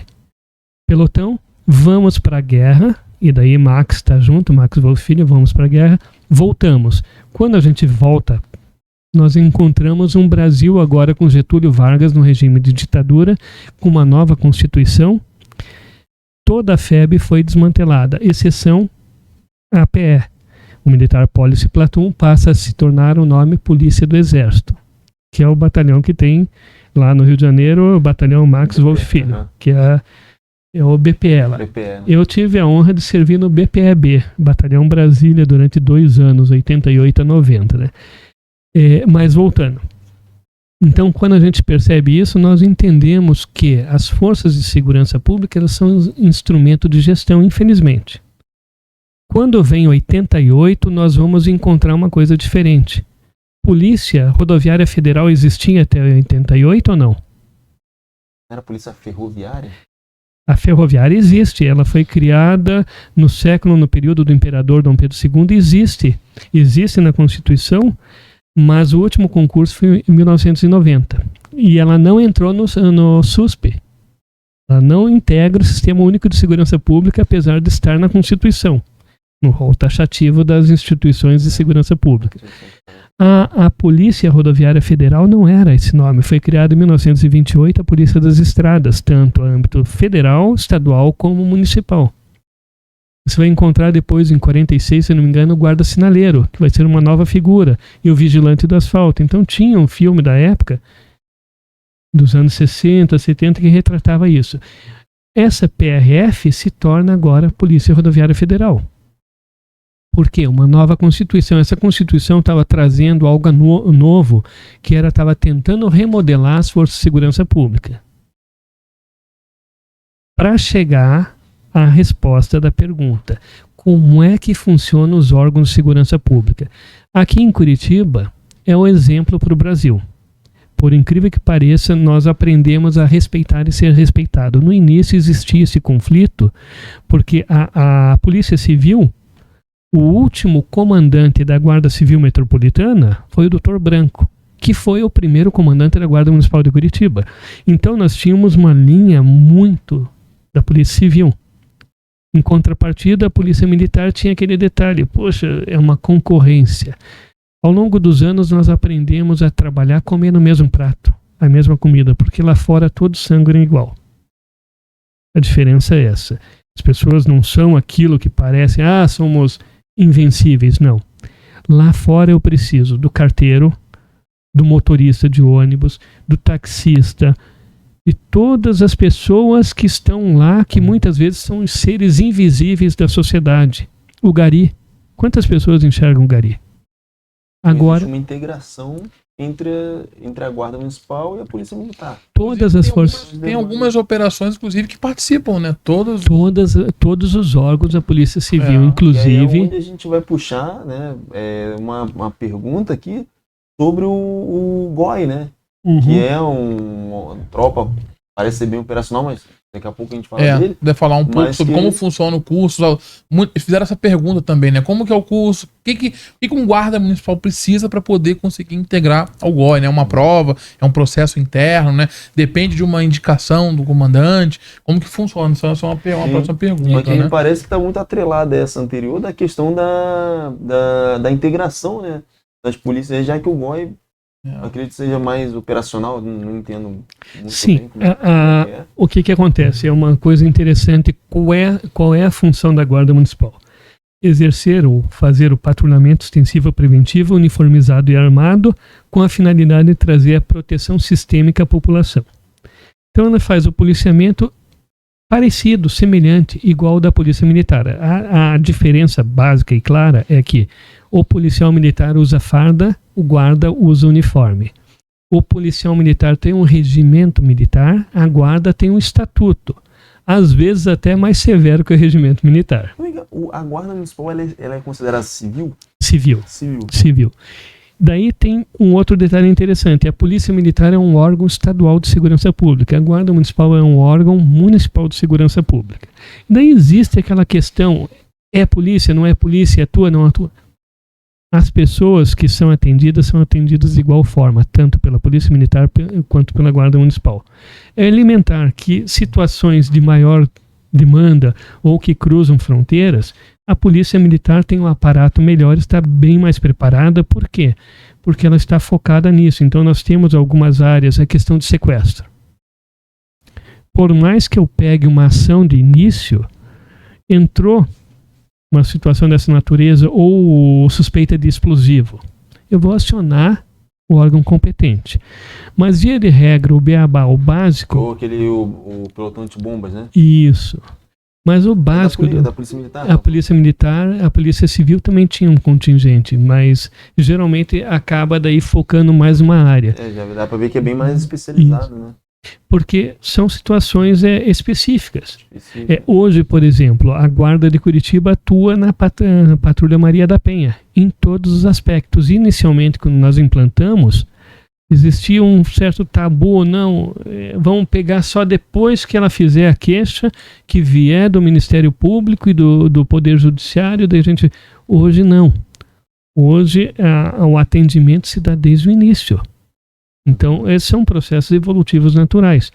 pelotão, vamos para a guerra, e daí Max está junto, Max Wolff Filho, vamos para a guerra, voltamos. Quando a gente volta, nós encontramos um Brasil agora com Getúlio Vargas no regime de ditadura, com uma nova Constituição. Toda a FEB foi desmantelada, exceção a APE. O Militar Policy Platoon passa a se tornar o nome Polícia do Exército, que é o batalhão que tem lá no Rio de Janeiro, o Batalhão Max Wolff Filho, que é o BPE lá. Eu tive a honra de servir no BPEB, Batalhão Brasília, durante 2 anos, 88 a 90, né? Mas voltando. Então, quando a gente percebe isso, nós entendemos que as forças de segurança pública, elas são um instrumento de gestão, infelizmente. Quando vem 88, nós vamos encontrar uma coisa diferente. Polícia Rodoviária Federal existia até 88 ou não? Era a Polícia Ferroviária? A ferroviária existe, ela foi criada no período do imperador Dom Pedro II, existe na Constituição, mas o último concurso foi em 1990. E ela não entrou no SUSP. Ela não integra o Sistema Único de Segurança Pública, apesar de estar na Constituição, no rol taxativo das instituições de segurança pública. A Polícia Rodoviária Federal não era esse nome. Foi criada em 1928 a Polícia das Estradas, tanto a âmbito federal, estadual como municipal. Você vai encontrar depois, em 46, se não me engano, o guarda sinaleiro, que vai ser uma nova figura, e o vigilante do asfalto. Então tinha um filme da época, dos anos 60, 70, que retratava isso. Essa PRF se torna agora Polícia Rodoviária Federal. Por quê? Uma nova Constituição. Essa Constituição estava trazendo algo novo, que estava tentando remodelar as forças de segurança pública. Para chegar à resposta da pergunta, como é que funcionam os órgãos de segurança pública? Aqui em Curitiba é um exemplo para o Brasil. Por incrível que pareça, nós aprendemos a respeitar e ser respeitado. No início existia esse conflito, porque a Polícia Civil, o último comandante da Guarda Civil Metropolitana foi o Dr. Branco, que foi o primeiro comandante da Guarda Municipal de Curitiba. Então nós tínhamos uma linha muito da Polícia Civil. Em contrapartida, a Polícia Militar tinha aquele detalhe, poxa, é uma concorrência. Ao longo dos anos nós aprendemos a trabalhar comendo o mesmo prato, a mesma comida, porque lá fora todo sangue é igual. A diferença é essa. As pessoas não são aquilo que parecem, somos invencíveis, não. Lá fora eu preciso do carteiro, do motorista de ônibus, do taxista e todas as pessoas que estão lá, que muitas vezes são os seres invisíveis da sociedade. O gari. Quantas pessoas enxergam o gari? Agora, existe uma integração entre a Guarda Municipal e a Polícia Militar. Todas as forças. Tem algumas operações, inclusive, que participam, né? Todos os órgãos da Polícia Civil, E inclusive. aí é onde a gente vai puxar, né, uma pergunta aqui sobre o GOI, né? Que é uma tropa, parece ser bem operacional, mas daqui a pouco a gente fala dele. Deve falar um pouco sobre como funciona o curso. Fizeram essa pergunta também, né? Como que é o curso? O que um guarda municipal precisa para poder conseguir integrar ao GOI, né? Uma prova, é um processo interno, né? Depende de uma indicação do comandante. Como que funciona? Isso é uma próxima pergunta, Porque né? parece que está muito atrelada a essa anterior da questão da integração, né, das polícias, já que o GOI acredito que seja mais operacional, não entendo muito Sim, bem o que acontece? É uma coisa interessante. Qual é a função da Guarda Municipal? Exercer ou fazer o patrulhamento extensivo preventivo, uniformizado e armado, com a finalidade de trazer a proteção sistêmica à população. Então ela faz o policiamento parecido, semelhante, igual ao da Polícia Militar. A diferença básica e clara é que o policial militar usa farda, o guarda usa uniforme. O policial militar tem um regimento militar, a guarda tem um estatuto. Às vezes até mais severo que o regimento militar. A Guarda Municipal ela é considerada civil? Civil. Daí tem um outro detalhe interessante. A Polícia Militar é um órgão estadual de segurança pública. A Guarda Municipal é um órgão municipal de segurança pública. Daí existe aquela questão, é polícia, não é polícia, atua, não atua? As pessoas que são atendidas de igual forma, tanto pela Polícia Militar quanto pela Guarda Municipal. É elementar que situações de maior demanda ou que cruzam fronteiras, a Polícia Militar tem um aparato melhor, está bem mais preparada. Por quê? Porque ela está focada nisso. Então nós temos algumas áreas, a questão de sequestro. Por mais que eu pegue uma ação de início, entrou uma situação dessa natureza ou suspeita de explosivo, eu vou acionar o órgão competente. Mas, via de regra, o beabá, o básico... Ou o pelotão de bombas, né? Isso. Mas o básico... Da Polícia Militar? A Polícia Militar, a Polícia Civil também tinha um contingente, mas geralmente acaba daí focando mais uma área. Já dá pra ver que é bem mais especializado, né? Porque são situações específicas. Hoje, por exemplo, a Guarda de Curitiba atua na Patrulha Maria da Penha, em todos os aspectos. Inicialmente, quando nós implantamos, existia um certo tabu ou não, vamos pegar só depois que ela fizer a queixa, que vier do Ministério Público e do Poder Judiciário, daí a gente... Hoje não. Hoje o atendimento se dá desde o início. Então, esses são processos evolutivos naturais.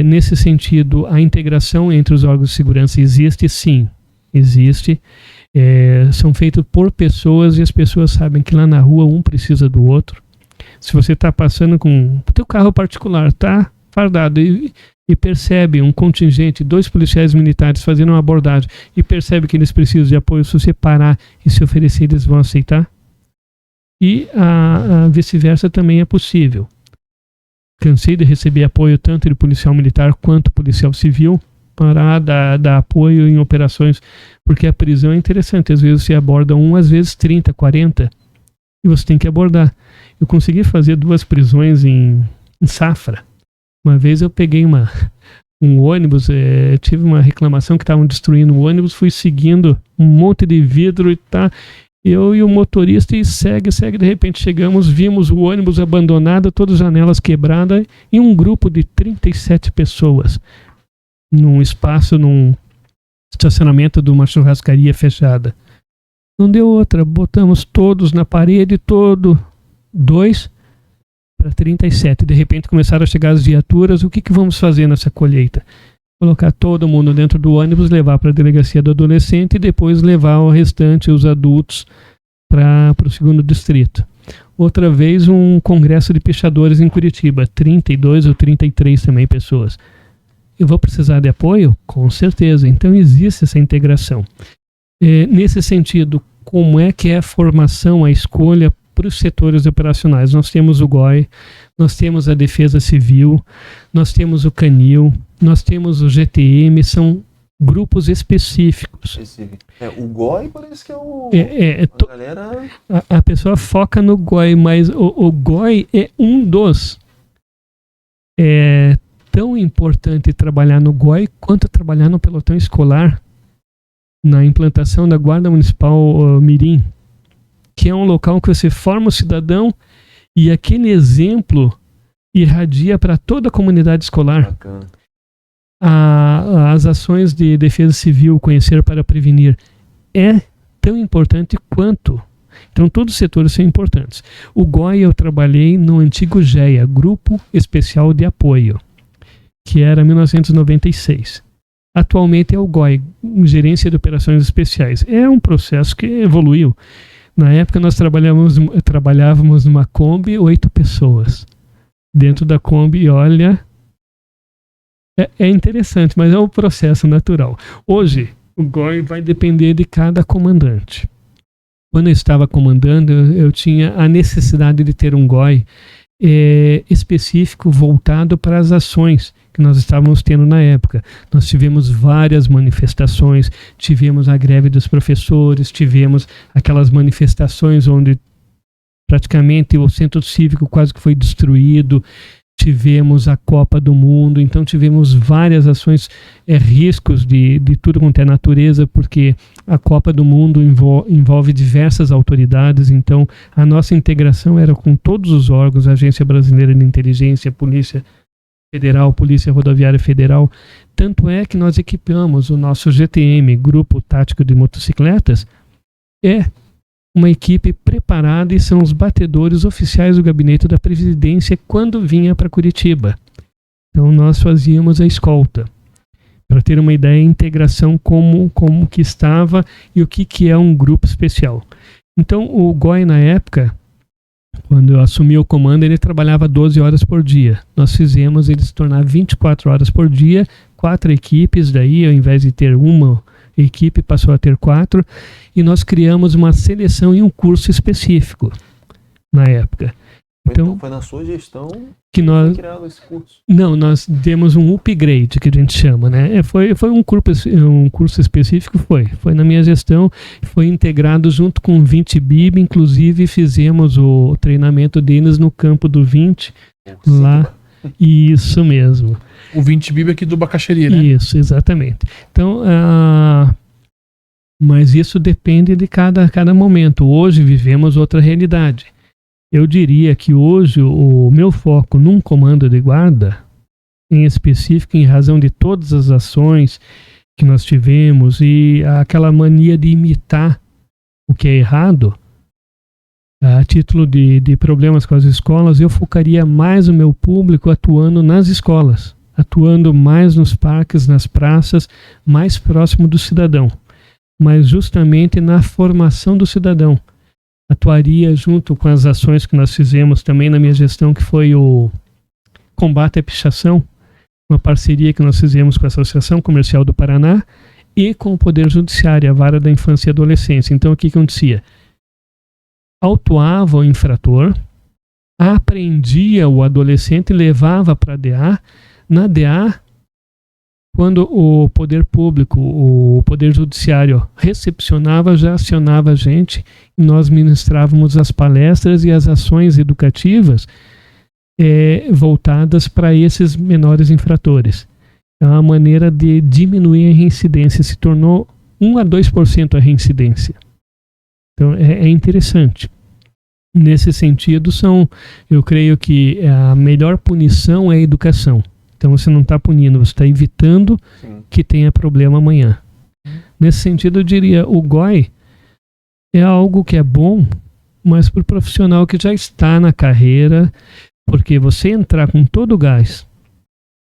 Nesse sentido, a integração entre os órgãos de segurança existe, sim. Existe. São feitos por pessoas e as pessoas sabem que lá na rua um precisa do outro. Se você está passando com o teu carro particular, está fardado e percebe um contingente, 2 policiais militares fazendo uma abordagem e percebe que eles precisam de apoio, se você parar e se oferecer, eles vão aceitar. E a vice-versa também é possível. Cansei de receber apoio tanto de policial militar quanto policial civil para dar apoio em operações, porque a prisão é interessante. Às vezes você aborda às vezes 30, 40, e você tem que abordar. Eu consegui fazer 2 prisões em Safra. Uma vez eu peguei um ônibus, tive uma reclamação que estavam destruindo o ônibus, fui seguindo um monte de vidro e tá... Eu e o motorista, e segue, de repente chegamos, vimos o ônibus abandonado, todas as janelas quebradas, e um grupo de 37 pessoas num espaço, num estacionamento de uma churrascaria fechada. Não deu outra, botamos todos na parede, 2 para 37. De repente começaram a chegar as viaturas. O que vamos fazer nessa colheita? Colocar todo mundo dentro do ônibus, levar para a delegacia do adolescente e depois levar o restante, os adultos, para o 2º distrito. Outra vez, um congresso de pichadores em Curitiba, 32 ou 33 também pessoas. Eu vou precisar de apoio? Com certeza. Então existe essa integração. Nesse sentido, como é que é a formação, a escolha para os setores operacionais? Nós temos o GOI, nós temos a Defesa Civil, nós temos o Canil, nós temos o GTM, são grupos específicos. O GOI parece que é o... a galera... A pessoa foca no GOI, mas o GOI é um dos... É tão importante trabalhar no GOI quanto trabalhar no pelotão escolar, na implantação da Guarda Municipal Mirim, que é um local que você forma o cidadão e aquele exemplo irradia para toda a comunidade escolar. Bacana. As ações de defesa civil, conhecer para prevenir, é tão importante quanto. Então, todos os setores são importantes. O GOI eu trabalhei no antigo GEA, Grupo Especial de Apoio, que era 1996. Atualmente é o GOI, Gerência de Operações Especiais. É um processo que evoluiu. Na época nós trabalhávamos numa Kombi, 8 pessoas. Dentro da Kombi, olha... É interessante, mas é um processo natural. Hoje, o GOI vai depender de cada comandante. Quando eu estava comandando, eu tinha a necessidade de ter um GOI específico voltado para as ações que nós estávamos tendo na época. Nós tivemos várias manifestações, tivemos a greve dos professores, tivemos aquelas manifestações onde praticamente o centro cívico quase que foi destruído, tivemos a Copa do Mundo, então tivemos várias ações, riscos de tudo quanto é natureza, porque a Copa do Mundo envolve diversas autoridades, então a nossa integração era com todos os órgãos, a Agência Brasileira de Inteligência, Polícia Federal, Polícia Rodoviária Federal, tanto é que nós equipamos o nosso GTM, Grupo Tático de Motocicletas, uma equipe preparada e são os batedores oficiais do gabinete da Presidência quando vinha para Curitiba. Então nós fazíamos a escolta. Para ter uma ideia, a integração como que estava e o que é um grupo especial. Então o GOI na época, quando eu assumi o comando, ele trabalhava 12 horas por dia. Nós fizemos ele se tornar 24 horas por dia, 4 equipes, daí ao invés de ter uma equipe passou a ter 4, e nós criamos uma seleção e um curso específico na época. Então foi na sua gestão que nós foi criado esse curso? Não, nós demos um upgrade, que a gente chama, né? Foi um curso específico, foi na minha gestão, foi integrado junto com o 20 BIB, inclusive fizemos o treinamento deles no campo do 20, lá Isso mesmo. O 20 Bíblia aqui do Bacaxeri, né? Isso, exatamente. Então, mas isso depende de cada momento. Hoje vivemos outra realidade. Eu diria que hoje o meu foco num comando de guarda, em específico, em razão de todas as ações que nós tivemos e aquela mania de imitar o que é errado, a título de problemas com as escolas, eu focaria mais o meu público atuando nas escolas, atuando mais nos parques, nas praças, mais próximo do cidadão, mas justamente na formação do cidadão. Atuaria junto com as ações que nós fizemos também na minha gestão, que foi o combate à pichação, uma parceria que nós fizemos com a Associação Comercial do Paraná e com o Poder Judiciário, a Vara da Infância e Adolescência. Então, o que acontecia? Autuava o infrator, apreendia o adolescente e levava para a DA. Na DA, quando o poder público, o Poder Judiciário recepcionava, já acionava a gente e nós ministrávamos as palestras e as ações educativas voltadas para esses menores infratores. É uma maneira de diminuir a reincidência, se tornou 1 a 2% a reincidência. Então é interessante. Nesse sentido, eu creio que a melhor punição é a educação. Então você não está punindo, você está evitando que tenha problema amanhã. Nesse sentido, eu diria, o GOI é algo que é bom, mas para o profissional que já está na carreira, porque você entrar com todo o gás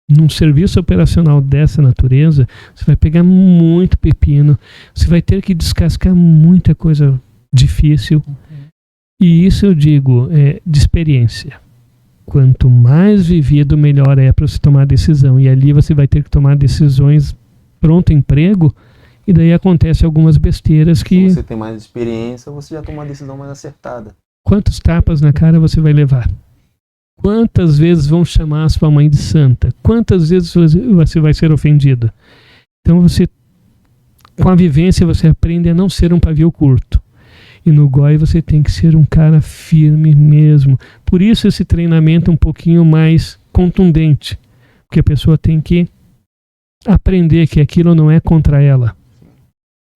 num serviço operacional dessa natureza, você vai pegar muito pepino, você vai ter que descascar muita coisa difícil. E isso eu digo de experiência. Quanto mais vivido, melhor é para você tomar decisão. E ali você vai ter que tomar decisões pronto emprego, e daí acontece algumas besteiras que... Se você tem mais experiência, você já toma uma decisão mais acertada. Quantos tapas na cara você vai levar? Quantas vezes vão chamar a sua mãe de santa? Quantas vezes você vai ser ofendido? Então com a vivência, você aprende a não ser um pavio curto. E no GOI você tem que ser um cara firme mesmo. Por isso esse treinamento é um pouquinho mais contundente. Porque a pessoa tem que aprender que aquilo não é contra ela.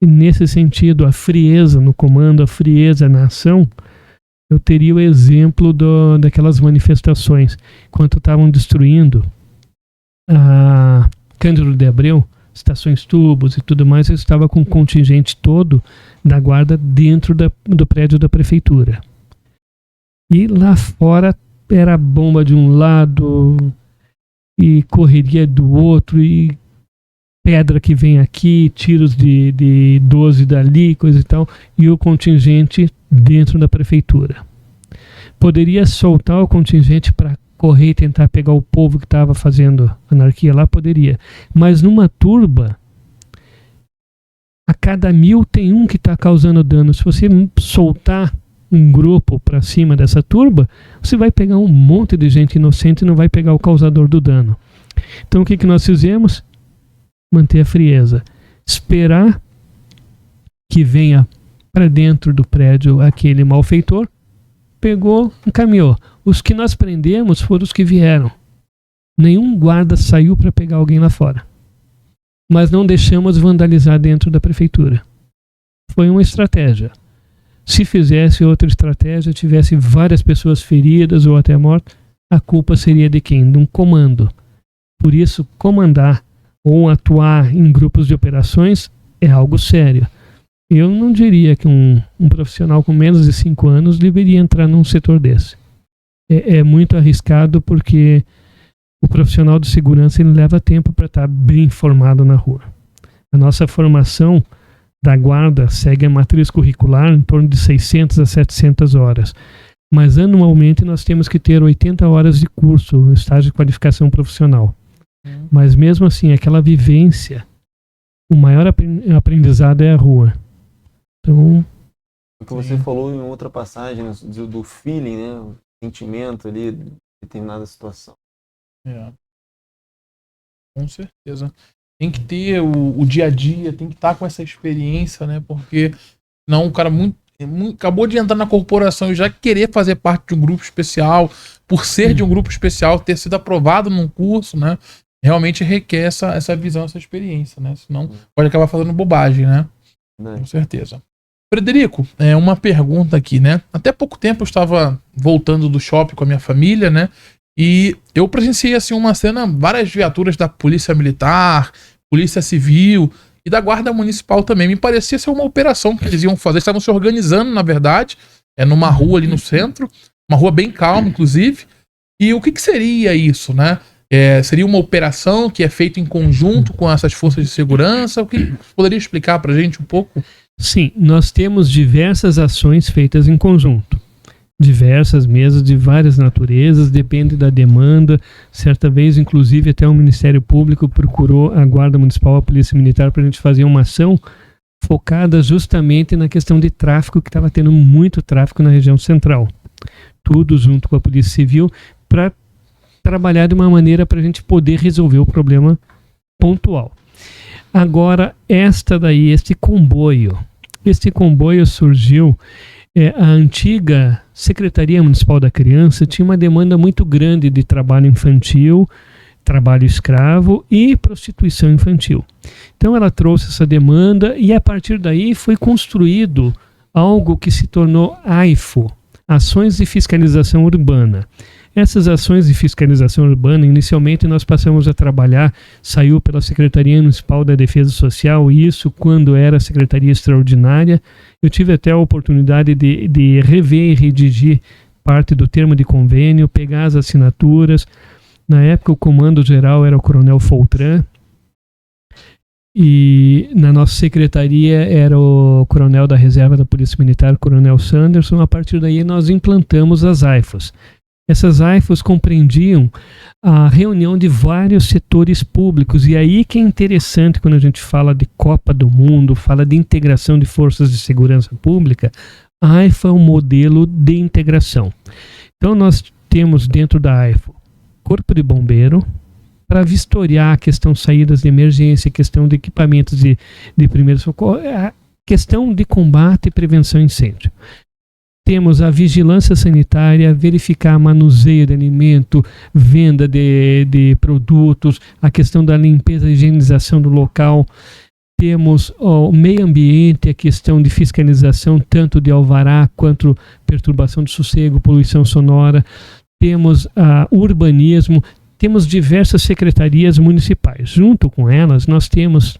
E nesse sentido, a frieza no comando, a frieza na ação, eu teria o exemplo daquelas manifestações. Enquanto estavam destruindo a Cândido de Abreu, estações tubos e tudo mais, eu estava com o contingente todo da guarda dentro do prédio da prefeitura. E lá fora era bomba de um lado e correria do outro, e pedra que vem aqui, tiros de 12 dali, coisa e tal, e o contingente dentro da prefeitura. Poderia soltar o contingente para correr e tentar pegar o povo que estava fazendo anarquia lá? Poderia. Mas numa turba, a cada 1000 tem um que está causando dano. Se você soltar um grupo para cima dessa turba, você vai pegar um monte de gente inocente e não vai pegar o causador do dano. Então o que nós fizemos? Manter a frieza. Esperar que venha para dentro do prédio aquele malfeitor, pegou, encaminhou. Os que nós prendemos foram os que vieram. Nenhum guarda saiu para pegar alguém lá fora. Mas não deixamos vandalizar dentro da prefeitura. Foi uma estratégia. Se fizesse outra estratégia, tivesse várias pessoas feridas ou até mortas, a culpa seria de quem? De um comando. Por isso, comandar ou atuar em grupos de operações é algo sério. Eu não diria que um profissional com menos de 5 anos deveria entrar num setor desse. É muito arriscado, porque o profissional de segurança ele leva tempo para estar bem formado na rua. A nossa formação da guarda segue a matriz curricular em torno de 600 a 700 horas. Mas anualmente nós temos que ter 80 horas de curso, estágio de qualificação profissional. Mas mesmo assim, aquela vivência, o maior aprendizado é a rua. Então, o que você falou em outra passagem, do feeling, né? O sentimento ali de determinada situação. Com certeza. Tem que ter o dia a dia, tem que estar com essa experiência, né? Porque não, um cara muito... acabou de entrar na corporação e já querer fazer parte de um grupo especial, por ser de um grupo especial, ter sido aprovado num curso, né? Realmente requer essa visão, essa experiência, né? Senão pode acabar fazendo bobagem, né? Com certeza. Frederico, uma pergunta aqui, né? Até pouco tempo eu estava voltando do shopping com a minha família, né? E eu presenciei, assim, uma cena, várias viaturas da Polícia Militar, Polícia Civil e da Guarda Municipal também. Me parecia ser uma operação que eles iam fazer. Estavam se organizando, na verdade, numa rua ali no centro, uma rua bem calma, inclusive. E o que seria isso, né? Seria uma operação que é feita em conjunto com essas forças de segurança? O que poderia explicar pra gente um pouco? Sim, nós temos diversas ações feitas em conjunto. Diversas mesas de várias naturezas, depende da demanda. Certa vez, inclusive, até o Ministério Público procurou a Guarda Municipal, a Polícia Militar, para a gente fazer uma ação focada justamente na questão de tráfico, que estava tendo muito tráfico na região central. Tudo junto com a Polícia Civil, para trabalhar de uma maneira para a gente poder resolver o problema pontual. Agora, este comboio surgiu, a antiga Secretaria Municipal da Criança tinha uma demanda muito grande de trabalho infantil, trabalho escravo e prostituição infantil. Então ela trouxe essa demanda e a partir daí foi construído algo que se tornou AIFO, Ações de Fiscalização Urbana. Essas ações de fiscalização urbana, inicialmente nós passamos a trabalhar, saiu pela Secretaria Municipal da Defesa Social, isso quando era Secretaria Extraordinária. Eu tive até a oportunidade de rever e redigir parte do termo de convênio, pegar as assinaturas. Na época o comando geral era o Coronel Foltran, e na nossa secretaria era o Coronel da Reserva da Polícia Militar, Coronel Sanderson. A partir daí nós implantamos as AIFOS. Essas AIFOS compreendiam a reunião de vários setores públicos, e aí que é interessante quando a gente fala de Copa do Mundo, fala de integração de forças de segurança pública. A AIFO é um modelo de integração. Então nós temos dentro da AIFO Corpo de Bombeiro, para vistoriar a questão de saídas de emergência, a questão de equipamentos de primeiro socorro, a questão de combate e prevenção a incêndio. Temos a vigilância sanitária, verificar manuseio de alimento, venda de produtos, a questão da limpeza e higienização do local. Temos o meio ambiente, a questão de fiscalização tanto de alvará quanto perturbação do sossego, poluição sonora. Temos urbanismo, temos diversas secretarias municipais. Junto com elas, nós temos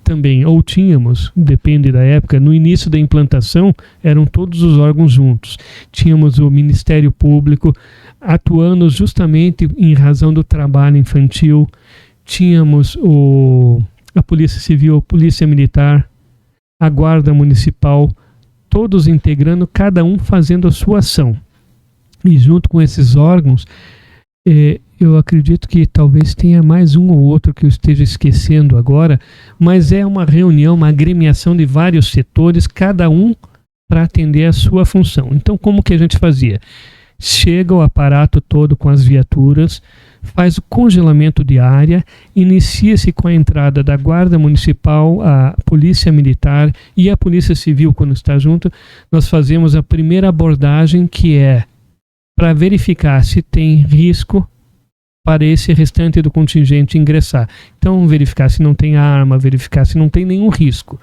também, ou tínhamos, depende da época, no início da implantação, eram todos os órgãos juntos. Tínhamos o Ministério Público atuando justamente em razão do trabalho infantil, tínhamos a Polícia Civil, a Polícia Militar, a Guarda Municipal, todos integrando, cada um fazendo a sua ação. E junto com esses órgãos, eu acredito que talvez tenha mais um ou outro que eu esteja esquecendo agora, mas é uma reunião, uma agremiação de vários setores, cada um para atender a sua função. Então, como que a gente fazia? Chega o aparato todo com as viaturas, faz o congelamento de área, inicia-se com a entrada da Guarda Municipal, a Polícia Militar e a Polícia Civil quando está junto. Nós fazemos a primeira abordagem, que é para verificar se tem risco para esse restante do contingente ingressar. Então, verificar se não tem arma, verificar se não tem nenhum risco.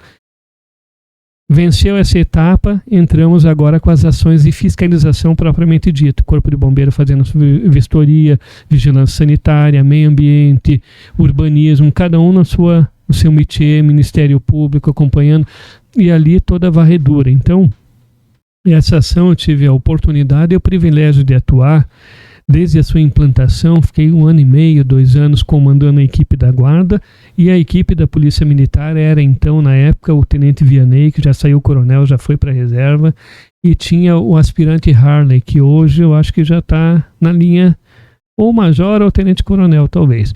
Venceu essa etapa, entramos agora com as ações de fiscalização propriamente dito. Corpo de Bombeiro fazendo vistoria, vigilância sanitária, meio ambiente, urbanismo, cada um no seu métier, Ministério Público acompanhando, e ali toda a varredura. Então, essa ação eu tive a oportunidade e o privilégio de atuar desde a sua implantação. Fiquei 1 ano e meio, 2 anos comandando a equipe da Guarda, e a equipe da Polícia Militar era então, na época, o Tenente Vianney, que já saiu coronel, já foi para a reserva, e tinha o aspirante Harley, que hoje eu acho que já está na linha ou major ou tenente coronel, talvez.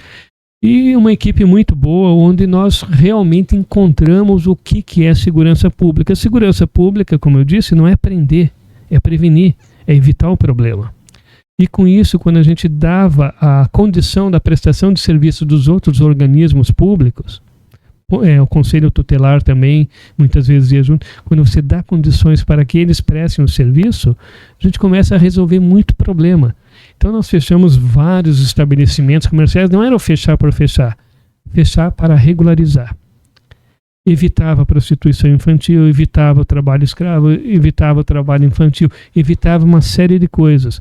E uma equipe muito boa, onde nós realmente encontramos o que é segurança pública. Segurança pública, como eu disse, não é prender, é prevenir, é evitar o problema. E com isso, quando a gente dava a condição da prestação de serviço dos outros organismos públicos, o conselho tutelar também, muitas vezes ia junto. Quando você dá condições para que eles prestem o serviço, a gente começa a resolver muito problema. Então nós fechamos vários estabelecimentos comerciais, não era fechar por fechar para regularizar. Evitava a prostituição infantil, evitava o trabalho escravo, evitava o trabalho infantil, evitava uma série de coisas.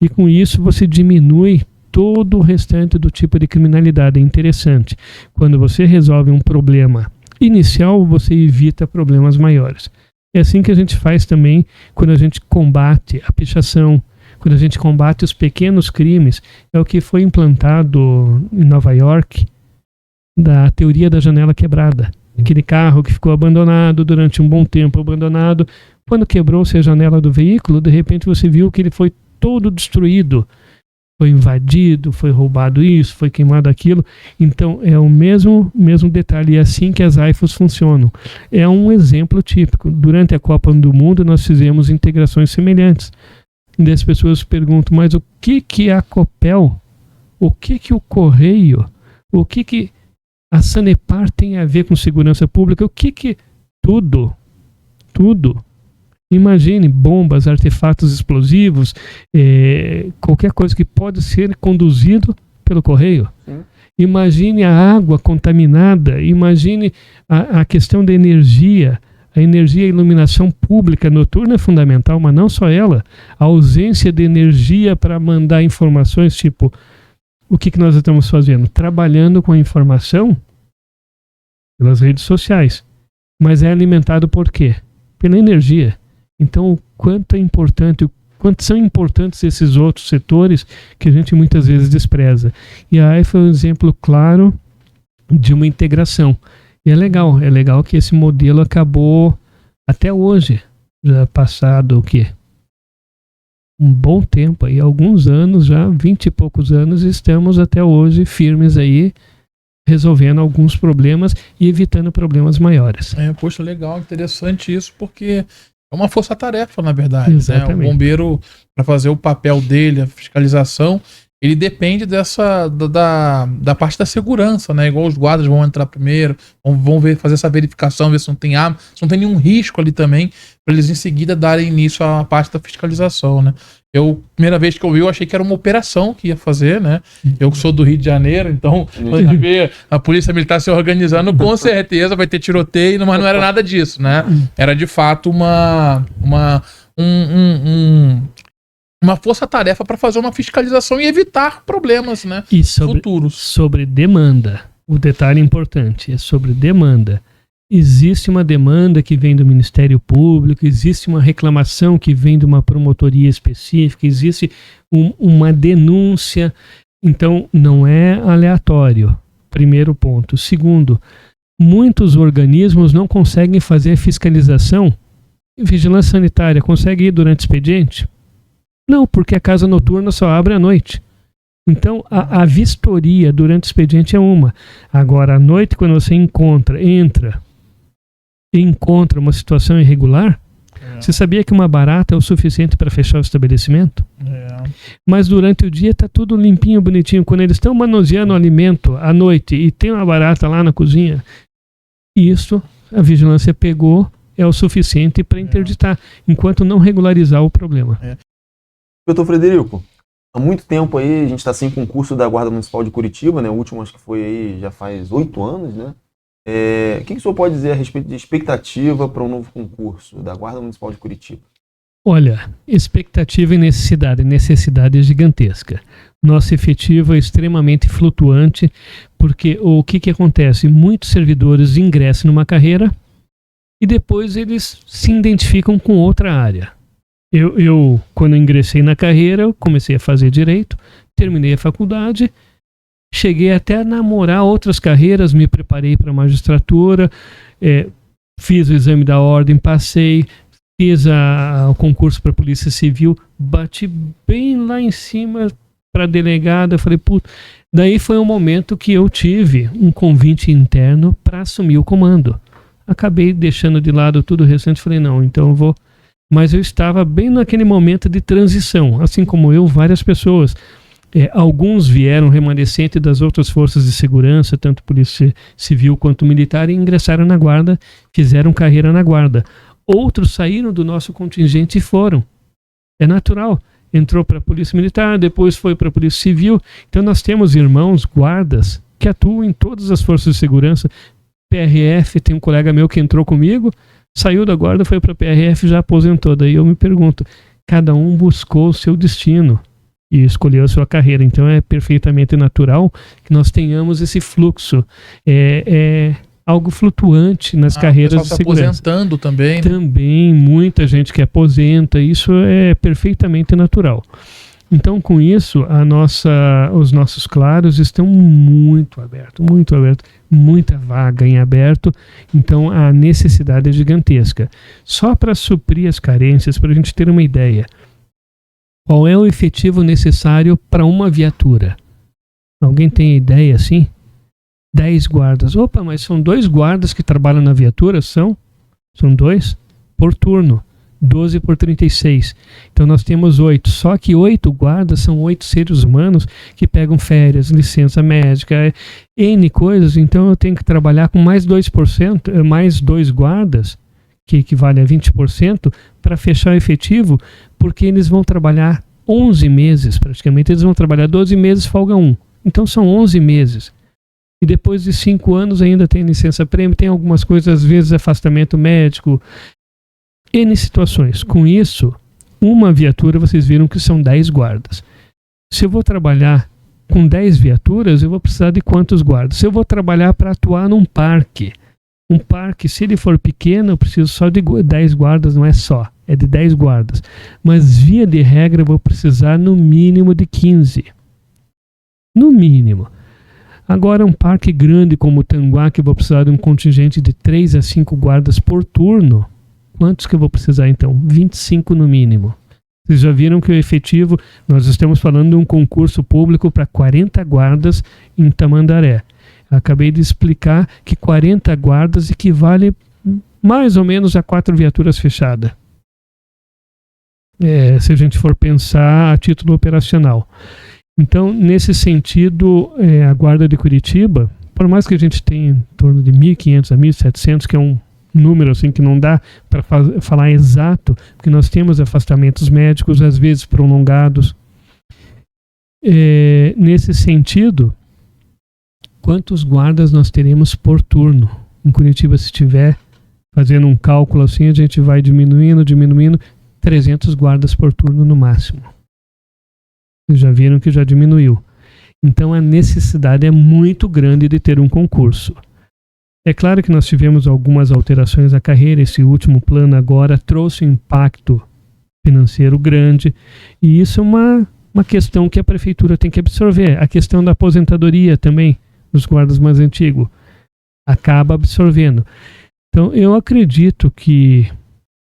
E com isso você diminui todo o restante do tipo de criminalidade. É interessante. Quando você resolve um problema inicial, você evita problemas maiores. É assim que a gente faz também quando a gente combate a pichação, quando a gente combate os pequenos crimes. É o que foi implantado em Nova York, da teoria da janela quebrada. Aquele carro que ficou abandonado durante um bom tempo, abandonado. Quando quebrou-se a janela do veículo, de repente você viu que ele foi todo destruído. Foi invadido, foi roubado isso, foi queimado aquilo. Então é o mesmo detalhe. É assim que as AIFOS funcionam. É um exemplo típico. Durante a Copa do Mundo nós fizemos integrações semelhantes. E as pessoas perguntam, mas o que é a Copel? O que o Correio? O que a Sanepar tem a ver com segurança pública? O que tudo. Imagine bombas, artefatos explosivos, qualquer coisa que pode ser conduzido pelo correio. Sim. Imagine a água contaminada, imagine a questão da energia. A energia e a iluminação pública noturna é fundamental, mas não só ela. A ausência de energia para mandar informações, tipo, o que nós estamos fazendo? Trabalhando com a informação pelas redes sociais. Mas é alimentado por quê? Pela energia. Então, o quanto é importante, o quanto são importantes esses outros setores que a gente muitas vezes despreza. E aí foi um exemplo claro de uma integração. E é legal que esse modelo acabou até hoje, já passado o quê? Um bom tempo aí, alguns anos já, 20 e poucos anos, estamos até hoje firmes aí, resolvendo alguns problemas e evitando problemas maiores. Poxa, legal, interessante isso, porque é uma força-tarefa, na verdade. Exatamente. Né? O bombeiro, para fazer o papel dele, a fiscalização, ele depende da parte da segurança, né? Igual os guardas vão entrar primeiro, vão fazer essa verificação, ver se não tem arma, se não tem nenhum risco ali também, para eles em seguida darem início à parte da fiscalização, né? Primeira vez que eu vi, eu achei que era uma operação que ia fazer, né? Eu que sou do Rio de Janeiro, então, quando a gente vê a polícia militar se organizando, com certeza vai ter tiroteio, mas não era nada disso, né? Era de fato uma força-tarefa para fazer uma fiscalização e evitar problemas, né, futuros. Sobre demanda, o detalhe importante é sobre demanda. Existe uma demanda que vem do Ministério Público, existe uma reclamação que vem de uma promotoria específica, existe uma denúncia. Então, não é aleatório. Primeiro ponto. Segundo, muitos organismos não conseguem fazer fiscalização. Vigilância sanitária consegue ir durante o expediente? Não, porque a casa noturna só abre à noite. Então, a vistoria durante o expediente é uma. Agora, à noite, quando você encontra uma situação irregular, você sabia que uma barata é o suficiente para fechar o estabelecimento? Mas durante o dia está tudo limpinho, bonitinho. Quando eles estão manuseando o alimento à noite e tem uma barata lá na cozinha, isso a vigilância pegou, é o suficiente para interditar, enquanto não regularizar o problema. Doutor Frederico, há muito tempo aí a gente está sem concurso da Guarda Municipal de Curitiba, né? O último acho que foi aí já faz 8 anos, né? O que o senhor pode dizer a respeito de expectativa para um novo concurso da Guarda Municipal de Curitiba? Olha, expectativa e necessidade é gigantesca. Nosso efetivo é extremamente flutuante, porque o que acontece? Muitos servidores ingressam numa carreira e depois eles se identificam com outra área. Eu, quando ingressei na carreira, eu comecei a fazer direito, terminei a faculdade, cheguei até a namorar outras carreiras, me preparei para a magistratura, fiz o exame da ordem, passei, fiz o concurso para a Polícia Civil, bati bem lá em cima para delegada, falei, puta. Daí foi um momento que eu tive um convite interno para assumir o comando. Acabei deixando de lado tudo o restante, falei, não, então eu vou. Mas eu estava bem naquele momento de transição, assim como eu, várias pessoas. Alguns vieram remanescentes das outras forças de segurança, tanto polícia civil quanto militar, e ingressaram na guarda, fizeram carreira na guarda. Outros saíram do nosso contingente e foram. É natural. Entrou para a polícia militar, depois foi para a polícia civil. Então nós temos irmãos guardas que atuam em todas as forças de segurança. PRF, tem um colega meu que entrou comigo, saiu da guarda, foi para a PRF, já aposentou. Daí eu me pergunto, cada um buscou o seu destino e escolheu a sua carreira. Então é perfeitamente natural que nós tenhamos esse fluxo. É algo flutuante nas carreiras de segurança. Aposentando também. Né? Também, muita gente que aposenta, isso é perfeitamente natural. Então, com isso, os nossos claros estão muito abertos, muita vaga em aberto, então a necessidade é gigantesca. Só para suprir as carências, para a gente ter uma ideia, qual é o efetivo necessário para uma viatura? Alguém tem ideia assim? 10 guardas. Opa, mas são 2 guardas que trabalham na viatura? São 2 por turno. 12 por 36. Então nós temos 8. Só que 8 guardas são 8 seres humanos que pegam férias, licença médica, N coisas. Então eu tenho que trabalhar com mais 2%, mais 2 guardas, que equivale a 20%, para fechar o efetivo, porque eles vão trabalhar 11 meses praticamente. Eles vão trabalhar 12 meses, folga 1. Então são 11 meses. E depois de 5 anos ainda tem licença-prêmio, tem algumas coisas, às vezes afastamento médico, N situações. Com isso, uma viatura, vocês viram que são 10 guardas. Se eu vou trabalhar com 10 viaturas, eu vou precisar de quantos guardas? Se eu vou trabalhar para atuar num parque, se ele for pequeno, eu preciso só de 10 guardas, não é só, é de 10 guardas. Mas via de regra, eu vou precisar no mínimo de 15. No mínimo. Agora, um parque grande como o Tanguá, que eu vou precisar de um contingente de 3 a 5 guardas por turno, quantos que eu vou precisar então? 25 no mínimo. Vocês já viram que o efetivo, nós estamos falando de um concurso público para 40 guardas em Tamandaré. Acabei de explicar que 40 guardas equivale mais ou menos a 4 viaturas fechadas. Se a gente for pensar a título operacional. Então, nesse sentido, a Guarda de Curitiba, por mais que a gente tenha em torno de 1.500 a 1.700, que é um número assim que não dá para falar exato, porque nós temos afastamentos médicos, às vezes prolongados. Nesse sentido, quantos guardas nós teremos por turno? Em Curitiba, se estiver fazendo um cálculo assim, a gente vai diminuindo, 300 guardas por turno no máximo. Vocês já viram que já diminuiu. Então a necessidade é muito grande de ter um concurso. É claro que nós tivemos algumas alterações à carreira. Esse último plano agora trouxe um impacto financeiro grande. E isso é uma questão que a prefeitura tem que absorver. A questão da aposentadoria também, dos guardas mais antigos, acaba absorvendo. Então eu acredito que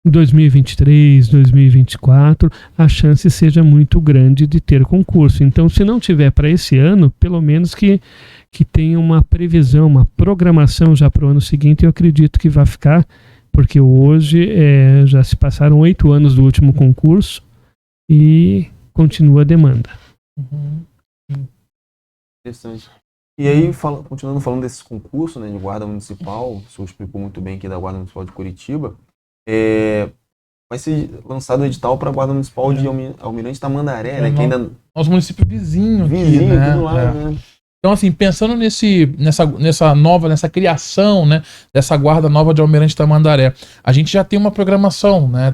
em 2023, 2024, a chance seja muito grande de ter concurso. Então, se não tiver para esse ano, pelo menos que tenha uma previsão, uma programação já para o ano seguinte, eu acredito que vai ficar, porque hoje já se passaram 8 anos do último concurso e continua a demanda. Interessante. E aí, continuando falando desses concursos, né, de guarda municipal, o senhor explicou muito bem aqui da Guarda Municipal de Curitiba, vai ser lançado o edital para a Guarda Municipal de Almirante Tamandaré, né? Que ainda... Nosso município vizinho aqui, né? Tudo lá, né? Então, assim, pensando nessa criação, né, dessa guarda nova de Almirante Tamandaré, a gente já tem uma programação, né?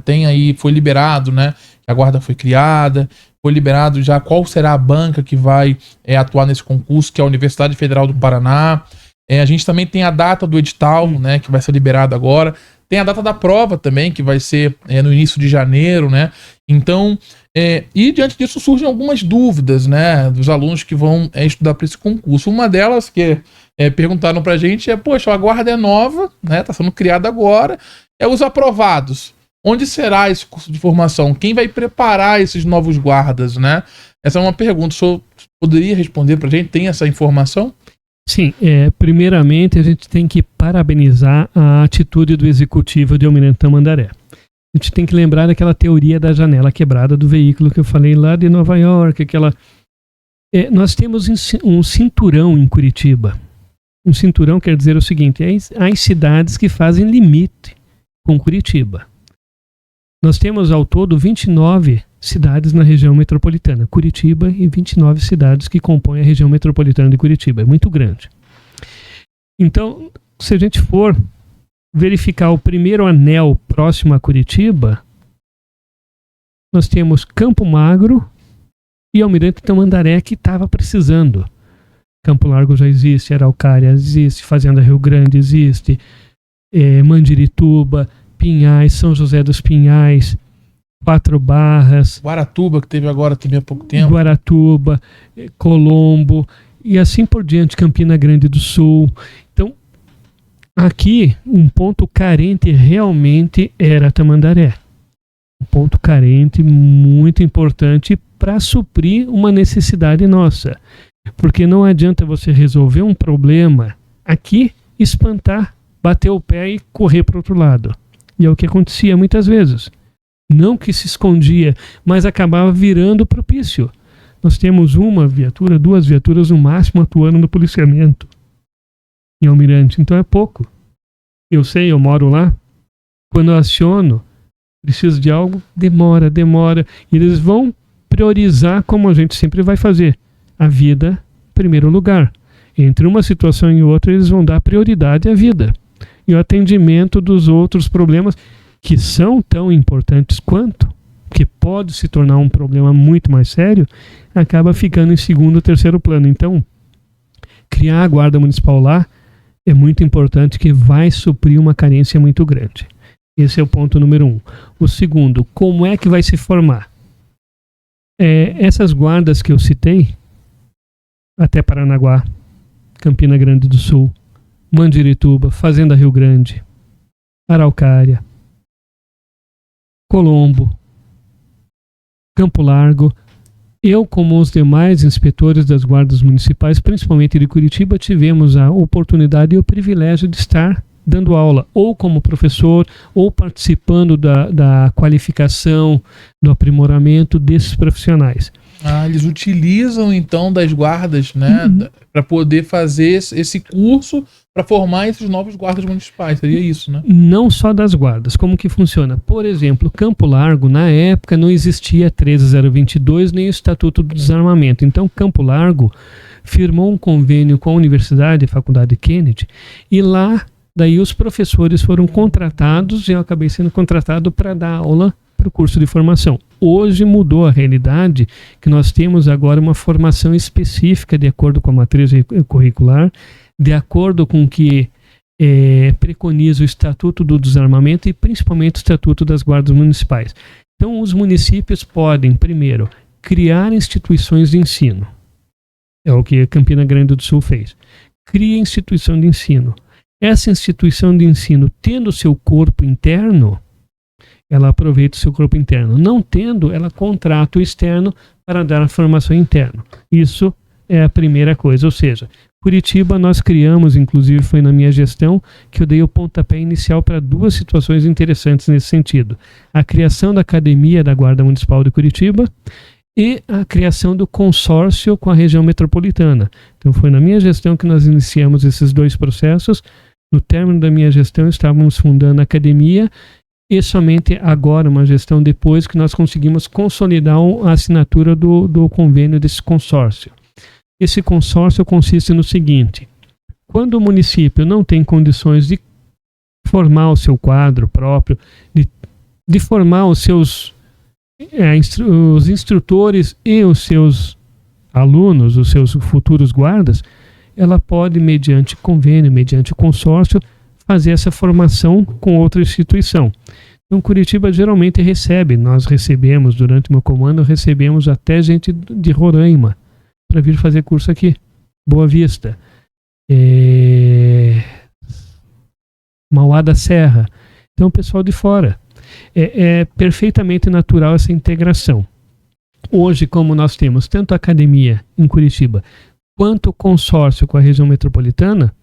Foi liberado, né? A guarda foi criada, foi liberado já qual será a banca que vai atuar nesse concurso, que é a Universidade Federal do Paraná. A gente também tem a data do edital, né, que vai ser liberado agora. Tem a data da prova também, que vai ser no início de janeiro, né? Então, e diante disso surgem algumas dúvidas, né, dos alunos que vão estudar para esse concurso. Uma delas que perguntaram pra gente poxa, a guarda é nova, né, tá sendo criada agora, os aprovados. Onde será esse curso de formação? Quem vai preparar esses novos guardas, né? Essa é uma pergunta. O senhor poderia responder pra gente? Tem essa informação? Sim, primeiramente a gente tem que parabenizar a atitude do executivo de Almirante Tamandaré. A gente tem que lembrar daquela teoria da janela quebrada do veículo que eu falei lá de Nova York, Nós temos um cinturão em Curitiba. Um cinturão quer dizer o seguinte: as cidades que fazem limite com Curitiba. Nós temos ao todo 29 cidades na região metropolitana. Curitiba e 29 cidades que compõem a região metropolitana de Curitiba. É muito grande. Então, se a gente for verificar o primeiro anel próximo a Curitiba, nós temos Campo Magro e Almirante Tamandaré, que estava precisando. Campo Largo já existe, Araucária existe, Fazenda Rio Grande existe, Mandirituba, Pinhais, São José dos Pinhais, Quatro Barras, Guaratuba, que teve agora também há pouco tempo. Guaratuba, Colombo e assim por diante, Campina Grande do Sul. Então, aqui um ponto carente realmente era Tamandaré. Um ponto carente muito importante para suprir uma necessidade nossa. Porque não adianta você resolver um problema aqui, espantar, bater o pé e correr para o outro lado. E é o que acontecia muitas vezes. Não que se escondia, mas acabava virando propício. Nós temos uma viatura, 2 viaturas no máximo atuando no policiamento em Almirante. Então é pouco. Eu sei, eu moro lá. Quando eu aciono, preciso de algo, demora. E eles vão priorizar, como a gente sempre vai fazer, a vida em primeiro lugar. Entre uma situação e outra, eles vão dar prioridade à vida. E o atendimento dos outros problemas, que são tão importantes quanto, que pode se tornar um problema muito mais sério, acaba ficando em segundo ou terceiro plano. Então, criar a Guarda Municipal lá é muito importante, que vai suprir uma carência muito grande. Esse é o ponto número 1. O segundo, como é que vai se formar? Essas guardas que eu citei, até Paranaguá, Campina Grande do Sul, Mandirituba, Fazenda Rio Grande, Araucária, Colombo, Campo Largo. Eu, como os demais inspetores das guardas municipais, principalmente de Curitiba, tivemos a oportunidade e o privilégio de estar dando aula, ou como professor, ou participando da qualificação, do aprimoramento desses profissionais. Eles utilizam então das guardas, né, para poder fazer esse curso para formar esses novos guardas municipais, seria isso, né? Não só das guardas, como que funciona? Por exemplo, Campo Largo, na época não existia 13022 nem o Estatuto do Desarmamento. Então Campo Largo firmou um convênio com a Universidade, a Faculdade Kennedy, e lá daí os professores foram contratados, e eu acabei sendo contratado para dar aula para o curso de formação. Hoje mudou a realidade, que nós temos agora uma formação específica de acordo com a matriz curricular, de acordo com o que preconiza o Estatuto do Desarmamento e principalmente o Estatuto das Guardas Municipais. Então os municípios podem, primeiro, criar instituições de ensino. É o que a Campina Grande do Sul fez. Cria instituição de ensino. Essa instituição de ensino, tendo seu corpo interno, ela aproveita o seu corpo interno. Não tendo, ela contrata o externo para dar a formação interna. Isso é a primeira coisa. Ou seja, Curitiba nós criamos, inclusive foi na minha gestão, que eu dei o pontapé inicial para 2 situações interessantes nesse sentido. A criação da Academia da Guarda Municipal de Curitiba e a criação do consórcio com a região metropolitana. Então foi na minha gestão que nós iniciamos esses 2 processos. No término da minha gestão, estávamos fundando a academia, e somente agora, uma gestão depois, que nós conseguimos consolidar a assinatura do convênio desse consórcio. Esse consórcio consiste no seguinte: quando o município não tem condições de formar o seu quadro próprio, de formar os seus os instrutores e os seus alunos, os seus futuros guardas, ela pode, mediante convênio, mediante consórcio, fazer essa formação com outra instituição. Então, Curitiba geralmente recebe, nós recebemos, durante o meu comando, recebemos até gente de Roraima para vir fazer curso aqui. Boa Vista. Mauá da Serra. Então, o pessoal de fora. É perfeitamente natural essa integração. Hoje, como nós temos tanto a academia em Curitiba, quanto o consórcio com a região metropolitana.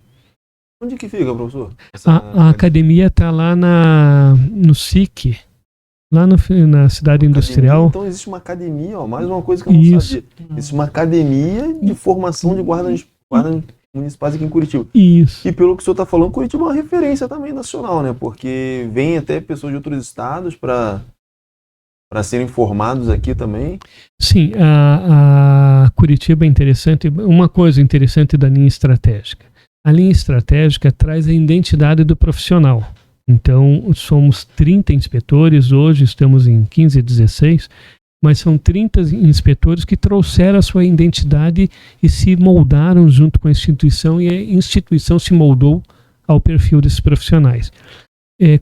Onde que fica, professor? A academia está lá no SIC, lá na cidade industrial. Então existe uma academia, ó, mais uma coisa que eu não sabia. Existe uma academia de formação de guardas municipais aqui em Curitiba. Isso. E pelo que o senhor está falando, Curitiba é uma referência também nacional, né? Porque vem até pessoas de outros estados para serem formados aqui também. Sim, a Curitiba é interessante. Uma coisa interessante da linha estratégica. A linha estratégica traz a identidade do profissional. Então, somos 30 inspetores, hoje estamos em 15, 16, mas são 30 inspetores que trouxeram a sua identidade e se moldaram junto com a instituição, e a instituição se moldou ao perfil desses profissionais.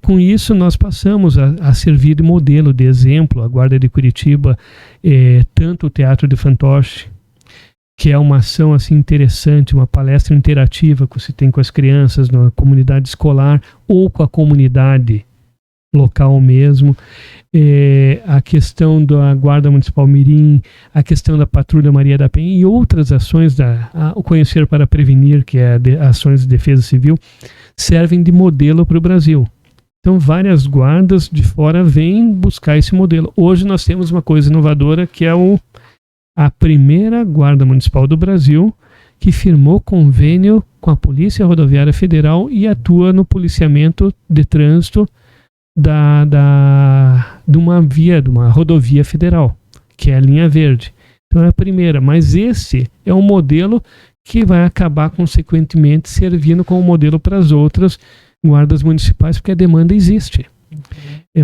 Com isso, nós passamos a servir de modelo, de exemplo, a Guarda de Curitiba, tanto o Teatro de Fantoche, que é uma ação assim interessante, uma palestra interativa que você tem com as crianças na comunidade escolar ou com a comunidade local mesmo, a questão da Guarda Municipal Mirim, a questão da Patrulha Maria da Penha e outras ações, o Conhecer para Prevenir, que é ações de defesa civil, servem de modelo para o Brasil. Então, várias guardas de fora vêm buscar esse modelo. Hoje nós temos uma coisa inovadora, que é a primeira Guarda Municipal do Brasil que firmou convênio com a Polícia Rodoviária Federal e atua no policiamento de trânsito de uma rodovia federal, que é a linha verde. Então é a primeira, mas esse é um modelo que vai acabar consequentemente servindo como modelo para as outras guardas municipais, porque a demanda existe.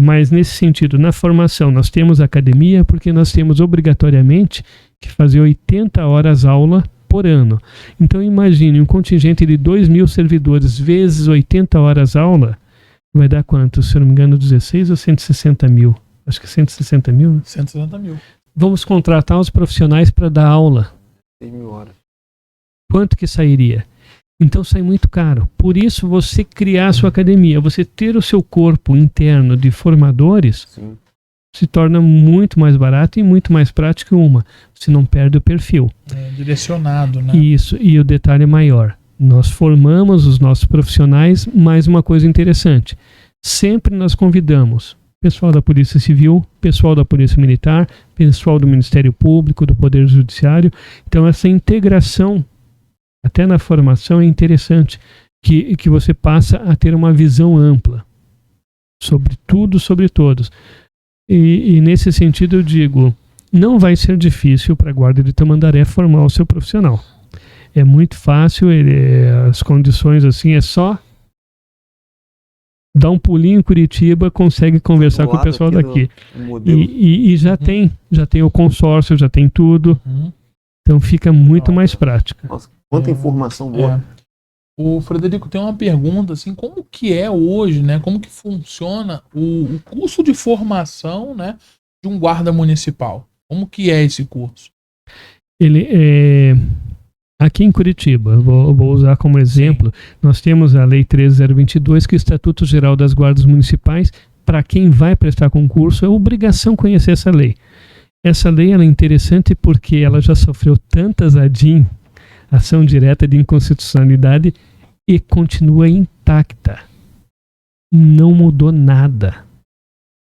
Mas nesse sentido, na formação, nós temos academia porque nós temos obrigatoriamente que fazer 80 horas aula por ano. Então imagine um contingente de 2.000 servidores vezes 80 horas aula, vai dar quanto? Se eu não me engano, 16 ou 160 mil? Acho que 160 mil. Né? 160 mil. Vamos contratar os profissionais para dar aula. 6.000 horas. Quanto que sairia? Então sai muito caro. Por isso, você criar a sua academia, você ter o seu corpo interno de formadores, sim, se torna muito mais barato e muito mais prático. Você não perde o perfil. Direcionado, né? Isso, e o detalhe é maior. Nós formamos os nossos profissionais, mais uma coisa interessante. Sempre nós convidamos pessoal da Polícia Civil, pessoal da Polícia Militar, pessoal do Ministério Público, do Poder Judiciário. Então essa integração até na formação é interessante, que você passa a ter uma visão ampla sobre tudo, sobre todos. E nesse sentido eu digo, não vai ser difícil para a Guarda de Tamandaré formar o seu profissional. É muito fácil, as condições assim, é só dar um pulinho em Curitiba, consegue conversar com o pessoal daqui. E já tem o consórcio, já tem tudo. Então fica muito mais prática. Nossa, quanta informação boa. O Frederico tem uma pergunta, assim, como que é hoje, né? Como que funciona o curso de formação, né, de um guarda municipal? Como que é esse curso? Ele é... Aqui em Curitiba, eu vou usar como exemplo, nós temos a Lei 13.022, que é o Estatuto Geral das Guardas Municipais. Para quem vai prestar concurso, é obrigação conhecer essa lei. Essa lei ela é interessante porque ela já sofreu tantas ADIM, ação direta de inconstitucionalidade, e continua intacta. Não mudou nada.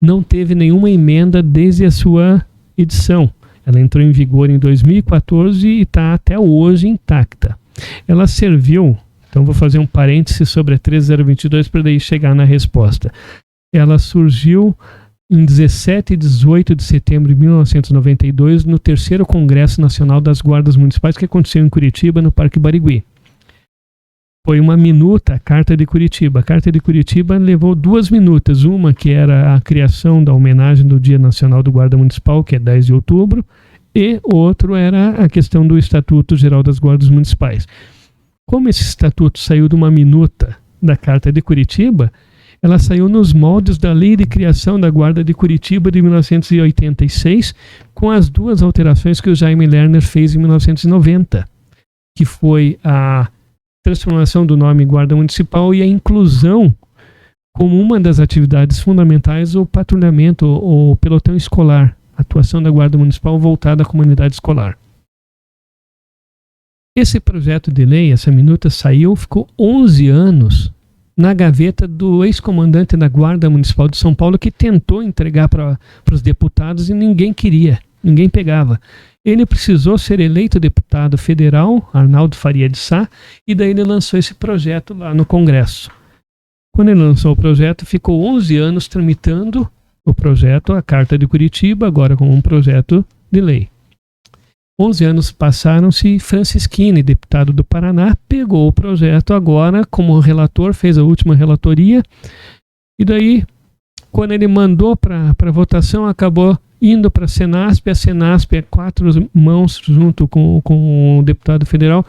Não teve nenhuma emenda desde a sua edição. Ela entrou em vigor em 2014 e está até hoje intacta. Ela serviu, então vou fazer um parêntese sobre a 13.022 para daí chegar na resposta. Ela surgiu em 17 e 18 de setembro de 1992 no 3º Congresso Nacional das Guardas Municipais, que aconteceu em Curitiba, no Parque Barigui. Foi uma minuta a Carta de Curitiba. A Carta de Curitiba levou 2 minutas. Uma que era a criação da homenagem do Dia Nacional do Guarda Municipal, que é 10 de outubro, e outro era a questão do Estatuto Geral das Guardas Municipais. Como esse estatuto saiu de uma minuta da Carta de Curitiba, ela saiu nos moldes da Lei de Criação da Guarda de Curitiba de 1986, com as 2 alterações que o Jaime Lerner fez em 1990, que foi a transformação do nome Guarda Municipal e a inclusão como uma das atividades fundamentais o patrulhamento, o pelotão escolar, a atuação da Guarda Municipal voltada à comunidade escolar. Esse projeto de lei, essa minuta saiu, ficou 11 anos na gaveta do ex-comandante da Guarda Municipal de São Paulo, que tentou entregar para os deputados e ninguém queria, ninguém pegava. Ele precisou ser eleito deputado federal, Arnaldo Faria de Sá, e daí ele lançou esse projeto lá no Congresso. Quando ele lançou o projeto, ficou 11 anos tramitando o projeto, a Carta de Curitiba, agora como um projeto de lei. 11 anos passaram-se, Francisquini, deputado do Paraná, pegou o projeto agora como relator, fez a última relatoria, e daí, quando ele mandou para votação, acabou indo para a Senasp 4 mãos junto com o deputado federal,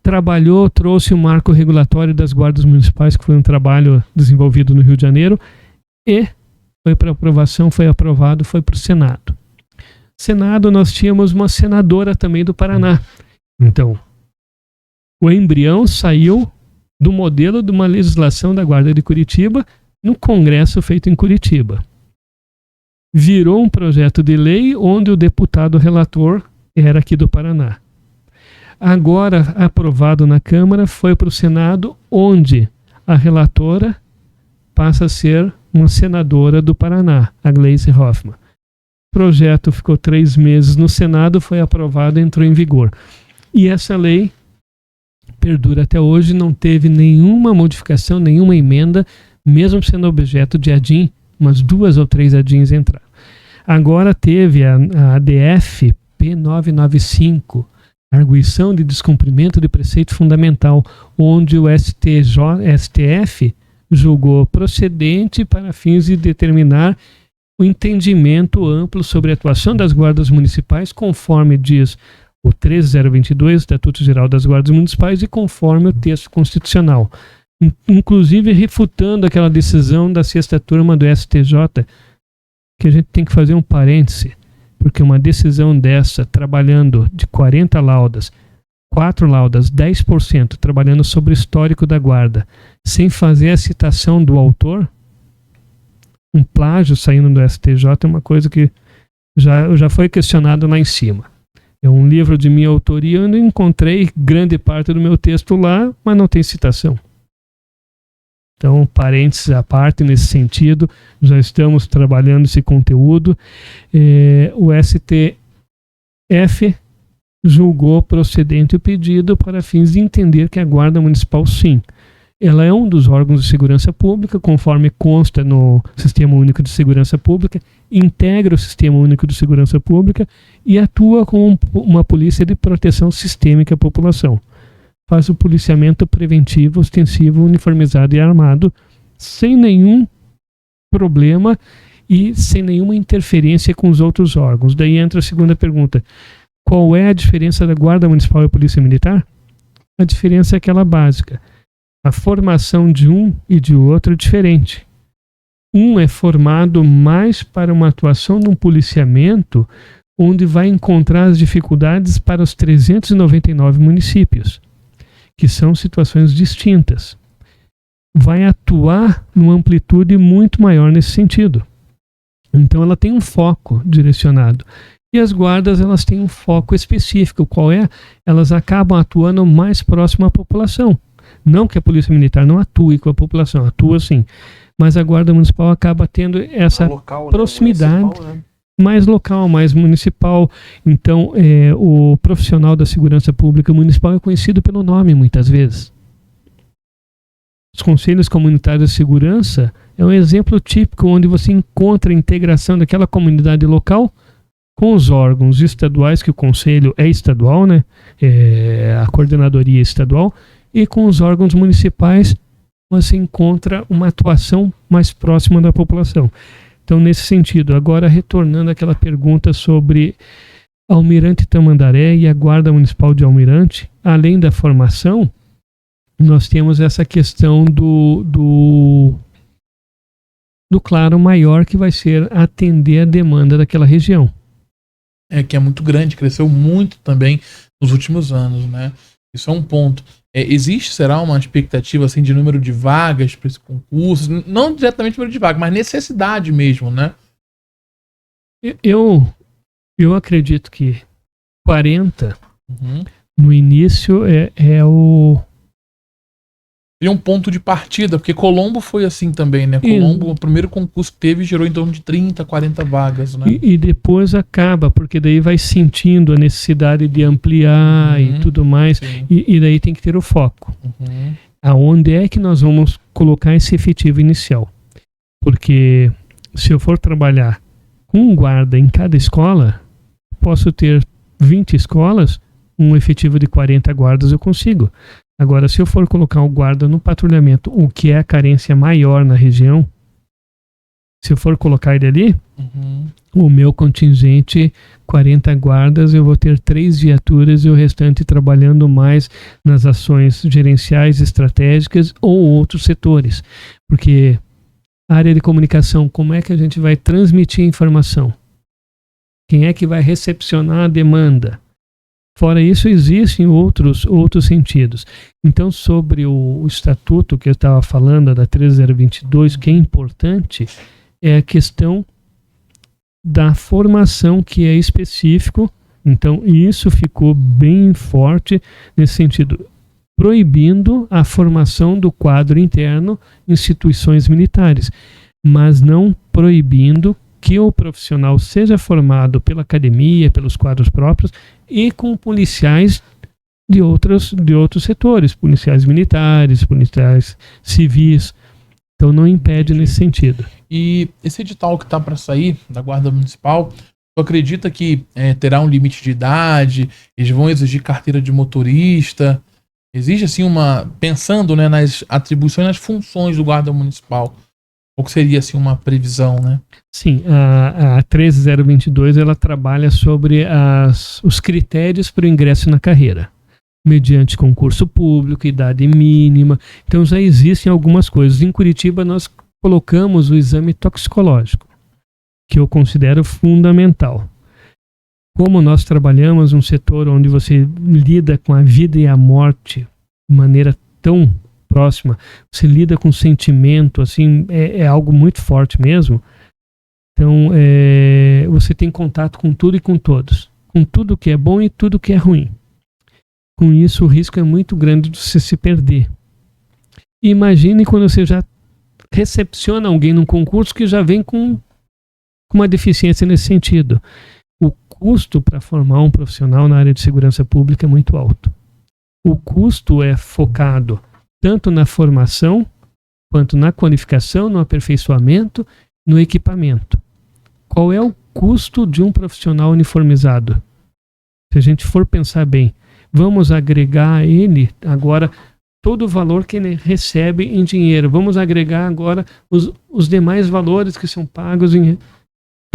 trabalhou, trouxe o marco regulatório das guardas municipais, que foi um trabalho desenvolvido no Rio de Janeiro, e foi para aprovação, foi aprovado, foi para o Senado. Senado, nós tínhamos uma senadora também do Paraná. Então, o embrião saiu do modelo de uma legislação da Guarda de Curitiba no Congresso feito em Curitiba. Virou um projeto de lei onde o deputado relator era aqui do Paraná. Agora, aprovado na Câmara, foi para o Senado, onde a relatora passa a ser uma senadora do Paraná, a Gleisi Hoffmann. O projeto ficou 3 meses no Senado, foi aprovado e entrou em vigor. E essa lei perdura até hoje, não teve nenhuma modificação, nenhuma emenda, mesmo sendo objeto de ADIM, umas 2 ou 3 ADIMs entraram. Agora teve a ADF P995, Arguição de Descumprimento de Preceito Fundamental, onde o STF julgou procedente para fins de determinar o entendimento amplo sobre a atuação das guardas municipais, conforme diz o 13022, Estatuto Geral das Guardas Municipais, e conforme o texto constitucional. Inclusive refutando aquela decisão da 6ª turma do STJ, que a gente tem que fazer um parêntese, porque uma decisão dessa, trabalhando de 40 laudas, 4 laudas, 10%, trabalhando sobre o histórico da guarda, sem fazer a citação do autor, um plágio saindo do STJ é uma coisa que já foi questionado lá em cima. É um livro de minha autoria, eu não encontrei grande parte do meu texto lá, mas não tem citação. Então, parênteses à parte nesse sentido, já estamos trabalhando esse conteúdo. O STF julgou procedente o pedido para fins de entender que a Guarda Municipal, sim, ela é um dos órgãos de segurança pública, conforme consta no Sistema Único de Segurança Pública, integra o Sistema Único de Segurança Pública e atua como uma polícia de proteção sistêmica à população. Faz o policiamento preventivo, ostensivo, uniformizado e armado, sem nenhum problema e sem nenhuma interferência com os outros órgãos. Daí entra a segunda pergunta. Qual é a diferença da Guarda Municipal e a Polícia Militar? A diferença é aquela básica. A formação de um e de outro é diferente. Um é formado mais para uma atuação num policiamento onde vai encontrar as dificuldades para os 399 municípios, que são situações distintas. Vai atuar numa amplitude muito maior nesse sentido. Então ela tem um foco direcionado. E as guardas, elas têm um foco específico. Qual é? Elas acabam atuando mais próximo à população. Não que a Polícia Militar não atue com a população, atua sim. Mas a Guarda Municipal acaba tendo essa local, proximidade, né? Mais local, mais municipal. Então, o profissional da segurança pública municipal é conhecido pelo nome, muitas vezes. Os conselhos comunitários de segurança é um exemplo típico onde você encontra a integração daquela comunidade local com os órgãos estaduais, que o conselho é estadual, né? A coordenadoria estadual, e com os órgãos municipais você encontra uma atuação mais próxima da população. Então, nesse sentido, agora retornando àquela pergunta sobre Almirante Tamandaré e a Guarda Municipal de Almirante, além da formação, nós temos essa questão do claro maior, que vai ser atender a demanda daquela região. Que é muito grande, cresceu muito também nos últimos anos, né? Isso é um ponto. Será uma expectativa assim, de número de vagas para esse concurso? Não diretamente número de vagas, mas necessidade mesmo, né? Eu acredito que 40 no início é Seria um ponto de partida, porque Colombo foi assim também, né? Colombo, o primeiro concurso que teve, gerou em torno de 30, 40 vagas, né? E depois acaba, porque daí vai sentindo a necessidade de ampliar e tudo mais, e daí tem que ter o foco. Aonde é que nós vamos colocar esse efetivo inicial? Porque se eu for trabalhar com um guarda em cada escola, posso ter 20 escolas, um efetivo de 40 guardas eu consigo. Agora, se eu for colocar o guarda no patrulhamento, o que é a carência maior na região, se eu for colocar ele ali, o meu contingente, 40 guardas, eu vou ter 3 viaturas e o restante trabalhando mais nas ações gerenciais, estratégicas ou outros setores. Porque a área de comunicação, como é que a gente vai transmitir informação? Quem é que vai recepcionar a demanda? Fora isso, existem outros sentidos. Então, sobre o estatuto que eu estava falando, da 13022, que é importante, é a questão da formação, que é específico. Então, isso ficou bem forte nesse sentido, proibindo a formação do quadro interno em instituições militares, mas não proibindo que o profissional seja formado pela academia, pelos quadros próprios e com policiais de outros setores, policiais militares, policiais civis. Então não impede nesse sentido. E esse edital que está para sair da Guarda Municipal, tu acredita que terá um limite de idade? Eles vão exigir carteira de motorista? Existe assim pensando, né, nas atribuições, nas funções do Guarda Municipal? Ou que seria assim uma previsão, né? Sim, a 13022 ela trabalha sobre os critérios para o ingresso na carreira, mediante concurso público, idade mínima. Então já existem algumas coisas. Em Curitiba nós colocamos o exame toxicológico, que eu considero fundamental. Como nós trabalhamos num setor onde você lida com a vida e a morte de maneira tão próxima, você lida com sentimento, assim, é algo muito forte mesmo. Então, você tem contato com tudo e com todos, com tudo que é bom e tudo que é ruim. Com isso, o risco é muito grande de você se perder. Imagine quando você já recepciona alguém num concurso que já vem com uma deficiência nesse sentido. O custo para formar um profissional na área de segurança pública é muito alto. O custo é focado tanto na formação, quanto na qualificação, no aperfeiçoamento, no equipamento. Qual é o custo de um profissional uniformizado? Se a gente for pensar bem, vamos agregar a ele agora todo o valor que ele recebe em dinheiro. Vamos agregar agora os demais valores que são pagos em...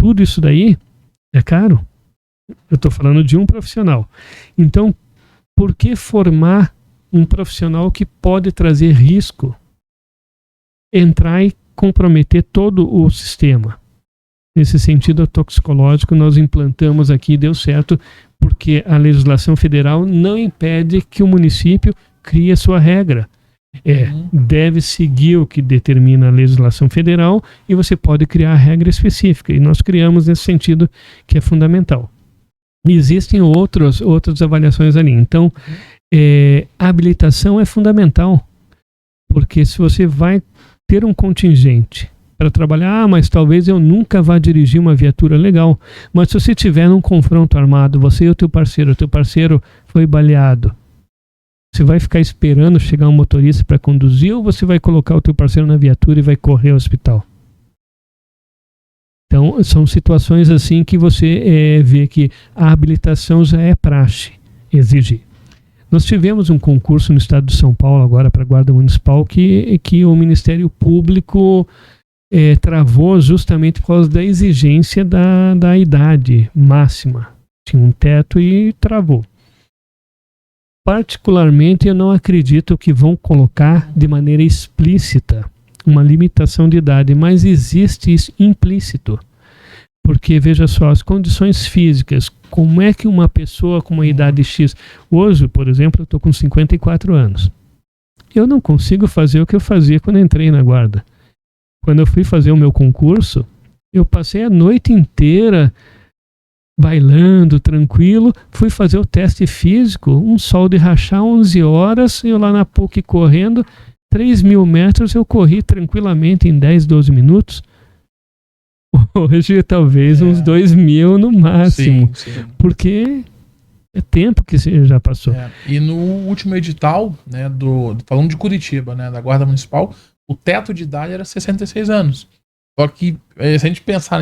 Tudo isso daí é caro. Eu estou falando de um profissional. Então, por que formar um profissional que pode trazer risco, entrar e comprometer todo o sistema? Nesse sentido toxicológico, nós implantamos aqui, deu certo, porque a legislação federal não impede que o município crie a sua regra. Deve seguir o que determina a legislação federal e você pode criar a regra específica. E nós criamos nesse sentido, que é fundamental. Existem outras avaliações ali. Então, a habilitação é fundamental, porque se você vai ter um contingente para trabalhar, mas talvez eu nunca vá dirigir uma viatura legal, mas se você tiver num confronto armado, você e o teu parceiro foi baleado, você vai ficar esperando chegar um motorista para conduzir, ou você vai colocar o teu parceiro na viatura e vai correr ao hospital? Então, são situações assim que você vê que a habilitação já é praxe exigir. Nós tivemos um concurso no estado de São Paulo agora para a Guarda Municipal que o Ministério Público travou justamente por causa da exigência da idade máxima. Tinha um teto e travou. Particularmente, eu não acredito que vão colocar de maneira explícita uma limitação de idade, mas existe isso implícito. Porque, veja só, as condições físicas, como é que uma pessoa com uma idade X... Hoje, por exemplo, eu estou com 54 anos. Eu não consigo fazer o que eu fazia quando entrei na guarda. Quando eu fui fazer o meu concurso, eu passei a noite inteira bailando, tranquilo, fui fazer o teste físico, um sol de rachar, 11 horas, eu lá na PUC correndo, 3.000 metros eu corri tranquilamente em 10, 12 minutos. Hoje talvez uns 2.000 no máximo. Sim. Porque é tempo que já passou. E no último edital, né, falando de Curitiba, né, da Guarda Municipal, o teto de idade era 66 anos. Só que, se a gente pensar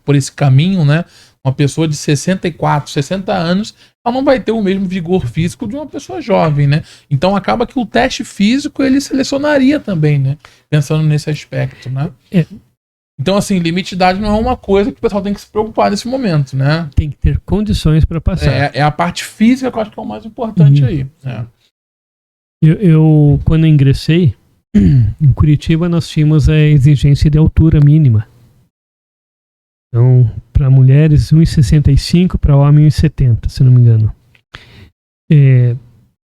por esse caminho, né, uma pessoa de 64, 60 anos, ela não vai ter o mesmo vigor físico de uma pessoa jovem, né? Então acaba que o teste físico ele selecionaria também, né? Pensando nesse aspecto, né? Então, assim, limite de idade não é uma coisa que o pessoal tem que se preocupar nesse momento, né? Tem que ter condições para passar. É a parte física que eu acho que é o mais importante aí. Eu, quando ingressei, em Curitiba nós tínhamos a exigência de altura mínima. Então, para mulheres 1,65, para homem 1,70, se não me engano.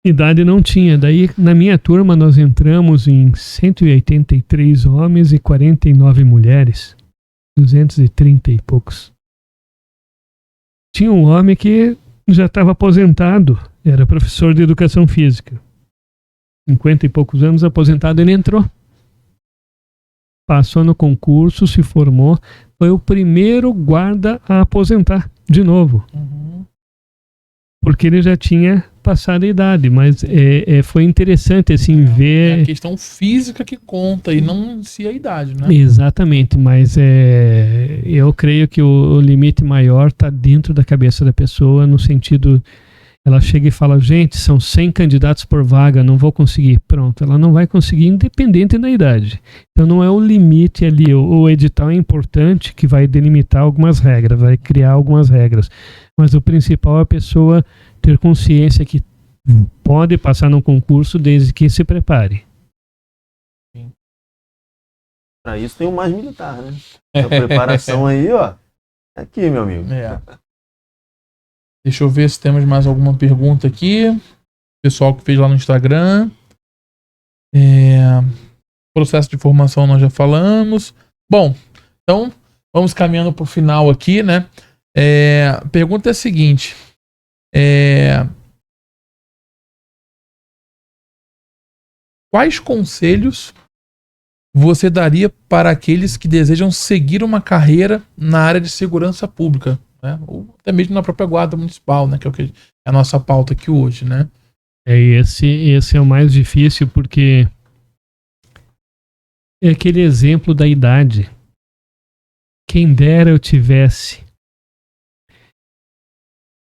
Idade não tinha. Daí, na minha turma, nós entramos em 183 homens e 49 mulheres. 230 e poucos. Tinha um homem que já estava aposentado. Era professor de educação física. 50 e poucos anos aposentado, ele entrou. Passou no concurso, se formou. Foi o primeiro guarda a aposentar de novo. Porque ele já tinha passado a idade, mas foi interessante assim ver... É a questão física que conta e não se a idade, né? Exatamente, mas eu creio que o limite maior está dentro da cabeça da pessoa, no sentido... Ela chega e fala, gente, são 100 candidatos por vaga, não vou conseguir. Pronto, ela não vai conseguir independente da idade. Então não é o limite ali, o edital é importante que vai delimitar algumas regras, vai criar algumas regras. Mas o principal é a pessoa ter consciência que pode passar no concurso desde que se prepare. Para isso tem o Mais Militar, né? A preparação aí, ó, aqui, meu amigo. Deixa eu ver se temos mais alguma pergunta aqui. Pessoal que fez lá no Instagram. Processo de formação nós já falamos. Bom, então vamos caminhando para o final aqui, né? A pergunta é a seguinte. Quais conselhos você daria para aqueles que desejam seguir uma carreira na área de segurança pública? Né? Ou até mesmo na própria Guarda Municipal, né? Que é o que é a nossa pauta aqui hoje, né? Esse é o mais difícil, porque é aquele exemplo da idade. Quem dera eu tivesse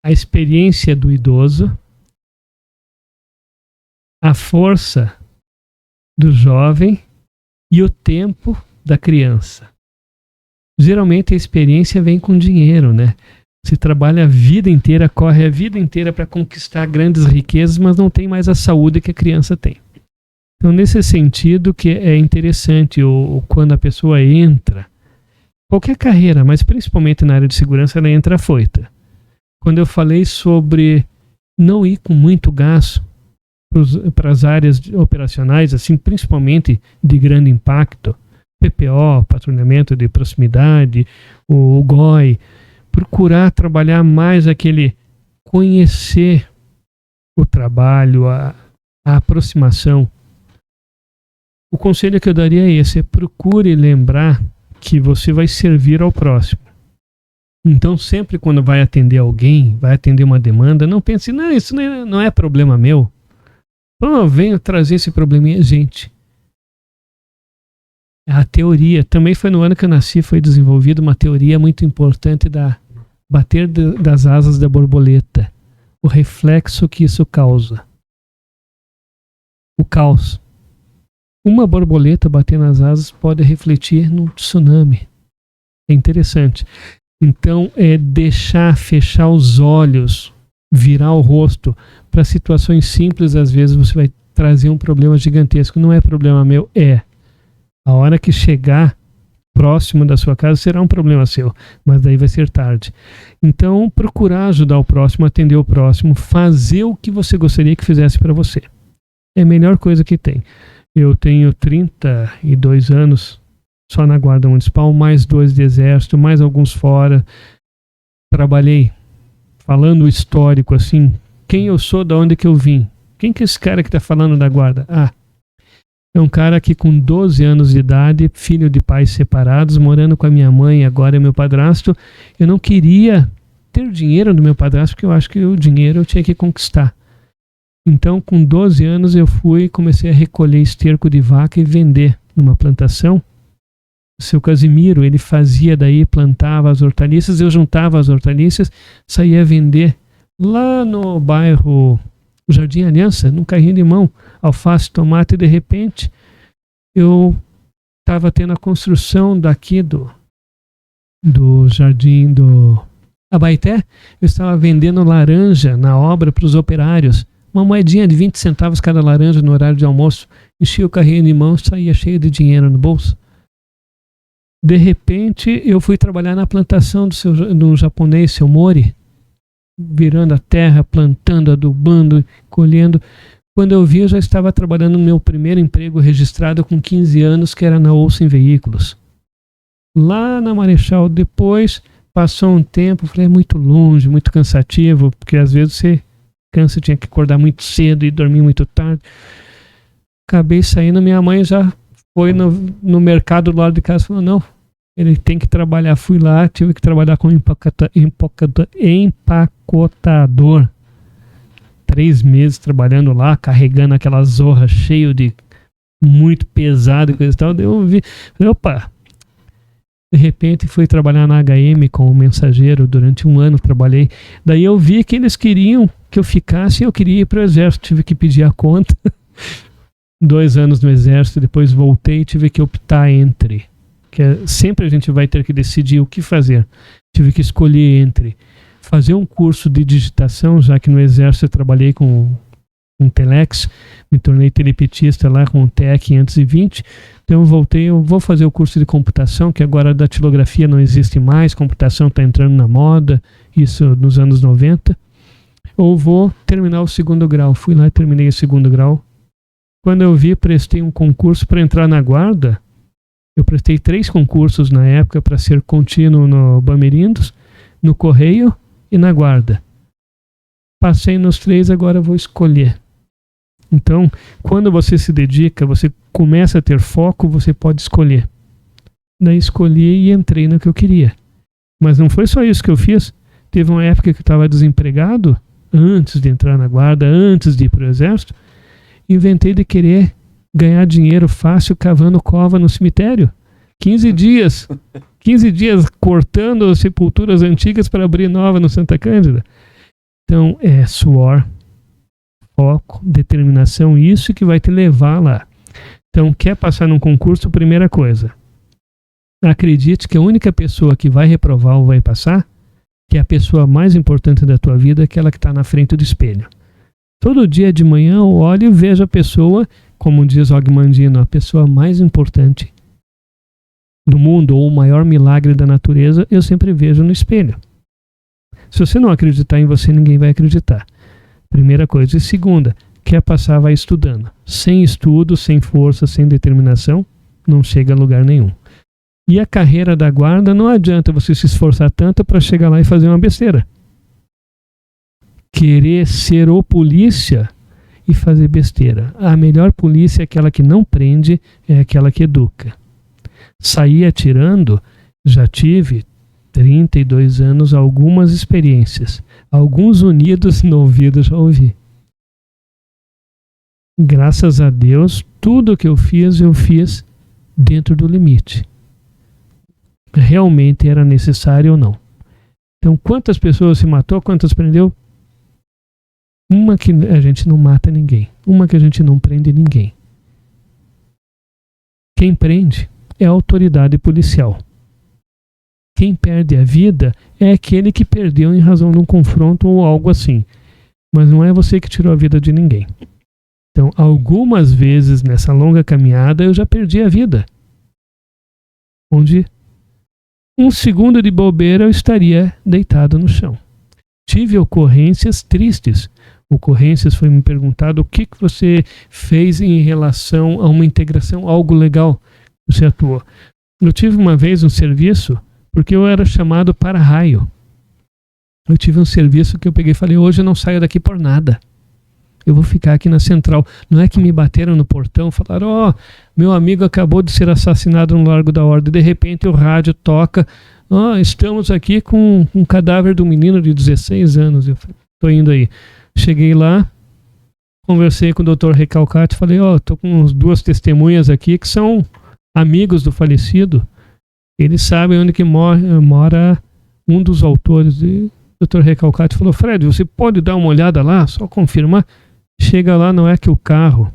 a experiência do idoso, a força do jovem e o tempo da criança. Geralmente a experiência vem com dinheiro, né? Você trabalha a vida inteira, corre a vida inteira para conquistar grandes riquezas, mas não tem mais a saúde que a criança tem. Então, nesse sentido que é interessante, quando a pessoa entra, qualquer carreira, mas principalmente na área de segurança, ela entra afoita. Quando eu falei sobre não ir com muito gasto para as áreas operacionais, assim, principalmente de grande impacto, PPO, patrulhamento de proximidade, o GOI, procurar trabalhar mais aquele conhecer o trabalho, a aproximação. O conselho que eu daria é esse, procure lembrar que você vai servir ao próximo. Então sempre quando vai atender alguém, vai atender uma demanda, não pense, não, isso não é problema meu. Eu venho trazer esse probleminha, gente. A teoria, também foi no ano que eu nasci, foi desenvolvida uma teoria muito importante da bater das asas da borboleta. O reflexo que isso causa. O caos. Uma borboleta bater nas asas pode refletir num tsunami. É interessante. Então, fechar os olhos, virar o rosto. Para situações simples, às vezes você vai trazer um problema gigantesco. Não é problema meu, A hora que chegar próximo da sua casa será um problema seu, mas daí vai ser tarde. Então, procurar ajudar o próximo, atender o próximo, fazer o que você gostaria que fizesse para você. É a melhor coisa que tem. Eu tenho 32 anos só na Guarda Municipal, mais 2 de Exército, mais alguns fora. Trabalhei, falando o histórico assim, quem eu sou, de onde que eu vim. Quem que é esse cara que está falando da Guarda? É um cara que com 12 anos de idade, filho de pais separados, morando com a minha mãe, agora é meu padrasto. Eu não queria ter o dinheiro do meu padrasto, porque eu acho que o dinheiro eu tinha que conquistar. Então, com 12 anos, eu comecei a recolher esterco de vaca e vender numa plantação. O seu Casimiro, ele fazia daí, plantava as hortaliças, eu juntava as hortaliças, saía a vender lá no bairro Jardim Aliança, num carrinho de mão, alface, tomate, e de repente eu estava tendo a construção daqui do Jardim do Abaeté, eu estava vendendo laranja na obra para os operários, uma moedinha de 20 centavos cada laranja no horário de almoço, enchia o carrinho de mão, saía cheio de dinheiro no bolso. De repente eu fui trabalhar na plantação do japonês, seu Mori, virando a terra, plantando, adubando, colhendo. Quando eu vi, eu já estava trabalhando no meu primeiro emprego registrado com 15 anos, que era na Olsen Veículos. Lá na Marechal, depois, passou um tempo, falei, é muito longe, muito cansativo, porque às vezes você cansa, tinha que acordar muito cedo e dormir muito tarde. Acabei saindo, minha mãe já foi no mercado do lado de casa e falou, não, ele tem que trabalhar. Fui lá, tive que trabalhar como empacotador. 3 meses trabalhando lá, carregando aquela zorra cheio de muito pesado e coisa e tal. Daí eu vi, falei, opa. De repente fui trabalhar na HM como mensageiro, durante 1 ano trabalhei. Daí eu vi que eles queriam que eu ficasse e eu queria ir para o exército. Tive que pedir a conta. 2 anos no exército, depois voltei e tive que optar entre... sempre a gente vai ter que decidir o que fazer. Tive que escolher entre fazer um curso de digitação, já que no exército eu trabalhei com Telex, me tornei telepetista lá com o TE 520, então eu voltei, eu vou fazer o curso de computação, que agora a datilografia não existe mais, computação está entrando na moda, isso nos anos 90, ou vou terminar o 2º grau. Fui lá e terminei o 2º grau. Quando eu vi, prestei um concurso para entrar na guarda. Eu prestei 3 concursos na época para ser contínuo no Bamerindos, no Correio e na Guarda. Passei nos 3, agora vou escolher. Então, quando você se dedica, você começa a ter foco, você pode escolher. Daí escolhi e entrei no que eu queria. Mas não foi só isso que eu fiz. Teve uma época que eu estava desempregado, antes de entrar na Guarda, antes de ir para o Exército, inventei de querer ganhar dinheiro fácil cavando cova no cemitério. 15 dias cortando sepulturas antigas para abrir nova no Santa Cândida. Então é suor, foco, determinação, isso que vai te levar lá. Então quer passar num concurso, primeira coisa, acredite que a única pessoa que vai reprovar ou vai passar, que é a pessoa mais importante da tua vida, é aquela que está na frente do espelho. Todo dia de manhã eu olho e vejo a pessoa, como diz Og Mandino, a pessoa mais importante do mundo, ou o maior milagre da natureza, eu sempre vejo no espelho. Se você não acreditar em você, ninguém vai acreditar. Primeira coisa. E segunda, quer passar, vai estudando. Sem estudo, sem força, sem determinação, não chega a lugar nenhum. E a carreira da guarda, não adianta você se esforçar tanto para chegar lá e fazer uma besteira. Querer ser o polícia e fazer besteira. A melhor polícia é aquela que não prende, é aquela que educa. Sair atirando, já tive 32 anos, algumas experiências. Alguns unidos no ouvido já ouvi. Graças a Deus, tudo que eu fiz dentro do limite. Realmente era necessário ou não. Então, quantas pessoas se matou, quantas prendeu? Uma que a gente não mata ninguém. Uma que a gente não prende ninguém. Quem prende é a autoridade policial. Quem perde a vida é aquele que perdeu em razão de um confronto ou algo assim. Mas não é você que tirou a vida de ninguém. Então, algumas vezes nessa longa caminhada eu já perdi a vida. Onde 1 segundo de bobeira eu estaria deitado no chão. Tive ocorrências tristes. Ocorrências, foi me perguntado o que você fez em relação a uma integração, algo legal que você atuou. Eu tive uma vez um serviço, porque eu era chamado para raio. Eu tive um serviço que eu peguei e falei, hoje eu não saio daqui por nada. eu vou ficar aqui na central. Não é que me bateram no portão, falaram, meu amigo acabou de ser assassinado no Largo da Ordem. De repente o rádio toca, estamos aqui com um cadáver do menino de 16 anos. Eu falei, tô indo aí. Cheguei lá, conversei com o Dr. Recalcati, falei, tô com duas testemunhas aqui que são amigos do falecido. Eles sabem onde que mora um dos autores. E o Dr. Recalcati falou, Fred, você pode dar uma olhada lá, só confirmar? Chega lá, não é que o carro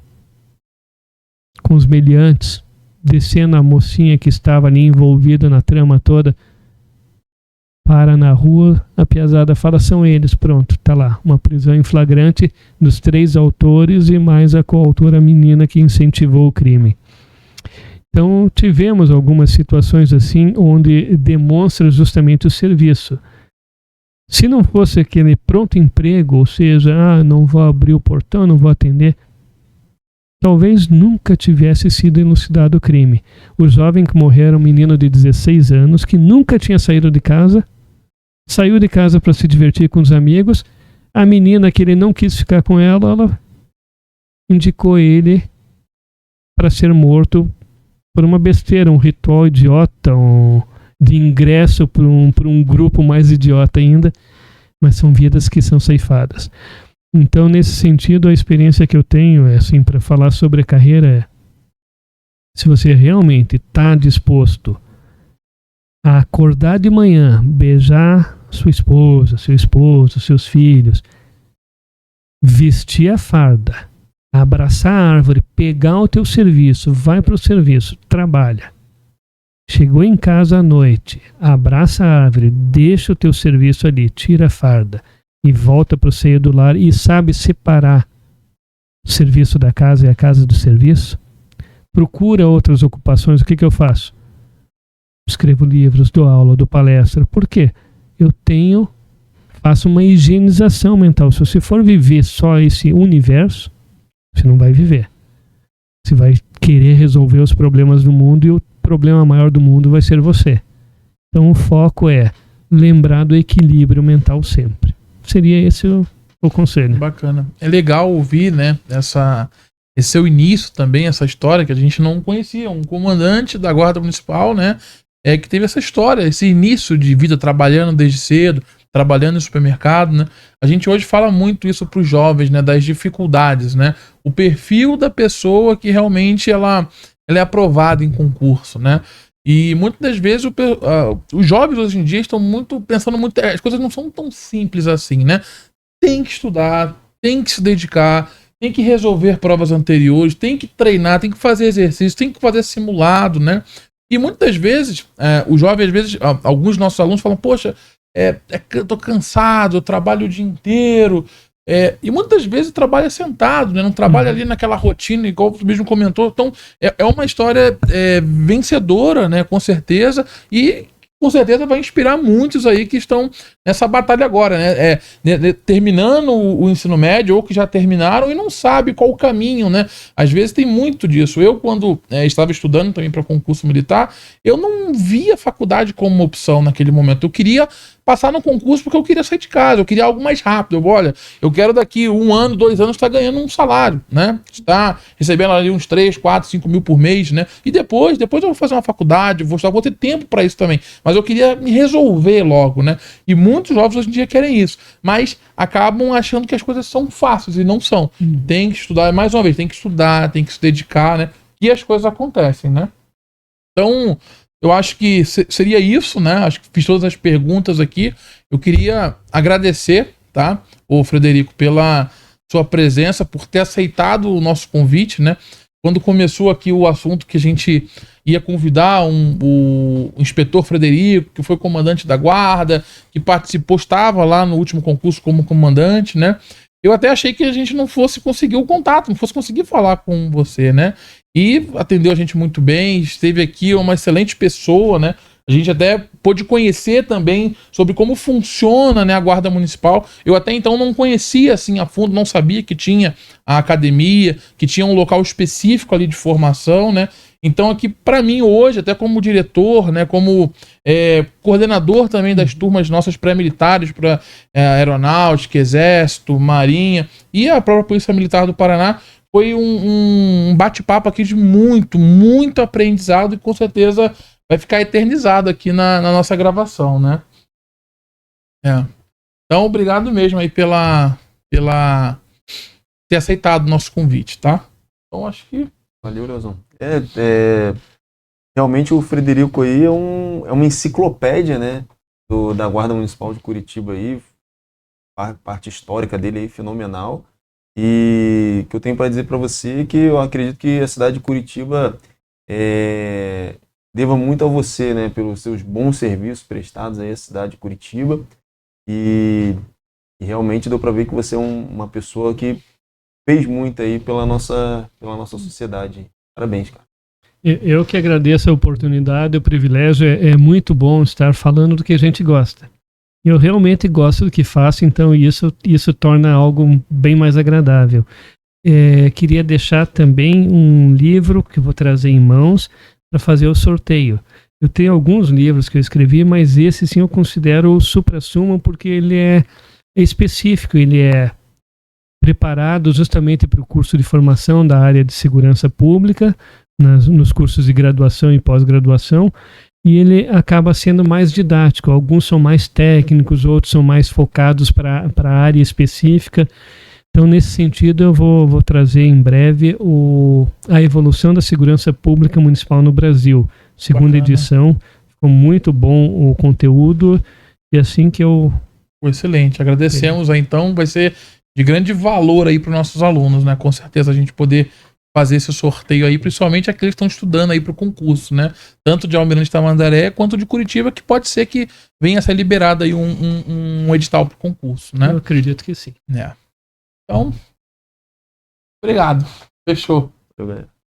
com os meliantes, descendo a mocinha que estava ali envolvida na trama toda, para na rua, a piazada fala, são eles, pronto, tá lá, uma prisão em flagrante dos 3 autores e mais a coautora menina que incentivou o crime. Então tivemos algumas situações assim, onde demonstra justamente o serviço. Se não fosse aquele pronto emprego, ou seja, não vou abrir o portão, não vou atender, talvez nunca tivesse sido elucidado o crime. O jovem que morreu era um menino de 16 anos, que nunca tinha saído de casa, saiu de casa para se divertir com os amigos. A menina que ele não quis ficar com ela indicou ele para ser morto por uma besteira, um ritual idiota, de ingresso para um grupo mais idiota ainda, mas são vidas que são ceifadas. Então, nesse sentido, a experiência que eu tenho, assim, para falar sobre a carreira, se você realmente está disposto a acordar de manhã, beijar sua esposa, seu esposo, seus filhos, vestir a farda, abraçar a árvore, pegar o teu serviço, vai para o serviço, trabalha. Chegou em casa à noite, abraça a árvore, deixa o teu serviço ali, tira a farda e volta para o seio do lar e sabe separar o serviço da casa e a casa do serviço, procura outras ocupações. O que eu faço? Escrevo livros, dou aula, dou palestra. Por quê? Eu faço uma higienização mental. Se você for viver só esse universo, você não vai viver. Você vai querer resolver os problemas do mundo e o problema maior do mundo vai ser você. Então o foco é lembrar do equilíbrio mental sempre. Seria esse o conselho. Bacana. É legal ouvir, né, esse seu início também, essa história que a gente não conhecia. Um comandante da Guarda Municipal, né, que teve essa história, esse início de vida trabalhando desde cedo, trabalhando em supermercado, né? A gente hoje fala muito isso para os jovens, né, das dificuldades, né? O perfil da pessoa que realmente ela é aprovada em concurso, né? E muitas das vezes os jovens hoje em dia estão pensando muito, as coisas não são tão simples assim, né? Tem que estudar, tem que se dedicar, tem que resolver provas anteriores, tem que treinar, tem que fazer exercício, tem que fazer simulado, né? E muitas vezes, os jovens, às vezes, alguns nossos alunos falam, poxa, eu tô cansado, eu trabalho o dia inteiro. E muitas vezes trabalha sentado, né? Não trabalha ali naquela rotina, igual você mesmo comentou. Então, é uma história vencedora, né? Com certeza. E com certeza vai inspirar muitos aí que estão nessa batalha agora, né? Terminando o ensino médio ou que já terminaram e não sabe qual o caminho, né? Às vezes tem muito disso. Eu, quando estava estudando também para concurso militar, eu não via faculdade como uma opção naquele momento. Eu queria passar no concurso porque eu queria sair de casa, eu queria algo mais rápido. Eu quero daqui 1 ano, 2 anos estar ganhando um salário, né? Estar recebendo ali uns 3, 4, 5 mil por mês, né? E depois eu vou fazer uma faculdade, vou ter tempo para isso também. Mas eu queria me resolver logo, né? E muitos jovens hoje em dia querem isso, mas acabam achando que as coisas são fáceis e não são. Tem que estudar, mais uma vez, tem que estudar, tem que se dedicar, né? E as coisas acontecem, né? Então, eu acho que seria isso, né? Acho que fiz todas as perguntas aqui. Eu queria agradecer, tá, o Frederico, pela sua presença, por ter aceitado o nosso convite, né? Quando começou aqui o assunto que a gente ia convidar o inspetor Frederico, que foi comandante da guarda, que participou, estava lá no último concurso como comandante, né? Eu até achei que a gente não fosse conseguir o contato, não fosse conseguir falar com você, né? E atendeu a gente muito bem, esteve aqui, uma excelente pessoa, né? A gente até pôde conhecer também sobre como funciona, né, a Guarda Municipal. Eu até então não conhecia assim a fundo, não sabia que tinha a academia, que tinha um local específico ali de formação, né? Então aqui, para mim hoje, até como diretor, né, como coordenador também das turmas nossas pré-militares para Aeronáutica, Exército, Marinha e a própria Polícia Militar do Paraná, foi um bate-papo aqui de muito aprendizado e com certeza vai ficar eternizado aqui na nossa gravação, né? Então, obrigado mesmo aí pela ter aceitado o nosso convite, tá? Então, acho que... Valeu, Leozão. Realmente o Frederico aí é uma enciclopédia, né, da Guarda Municipal de Curitiba aí, a parte histórica dele aí fenomenal. E o que eu tenho para dizer para você é que eu acredito que a cidade de Curitiba deva muito a você, né, pelos seus bons serviços prestados aí à cidade de Curitiba. E realmente deu para ver que você é uma pessoa que fez muito aí pela nossa sociedade. Parabéns, cara. Eu que agradeço a oportunidade, o privilégio. É muito bom estar falando do que a gente gosta. Eu realmente gosto do que faço, então isso torna algo bem mais agradável. Queria deixar também um livro que eu vou trazer em mãos para fazer o sorteio. Eu tenho alguns livros que eu escrevi, mas esse sim eu considero o supra-sumo porque ele é específico, ele é preparado justamente para o curso de formação da área de segurança pública, nos cursos de graduação e pós-graduação, e ele acaba sendo mais didático. Alguns são mais técnicos, outros são mais focados para a área específica. Então, nesse sentido, eu vou trazer em breve a evolução da segurança pública municipal no Brasil. Segunda edição. Ficou muito bom o conteúdo. E assim que eu... Excelente. Agradecemos aí, então. Vai ser de grande valor aí para os nossos alunos, né? Com certeza a gente poder fazer esse sorteio aí, principalmente aqueles que estão estudando aí para o concurso, né? Tanto de Almirante Tamandaré quanto de Curitiba, que pode ser que venha a ser liberado aí um edital para o concurso, né? Eu acredito que sim. Então, obrigado. Fechou. Valeu, galera.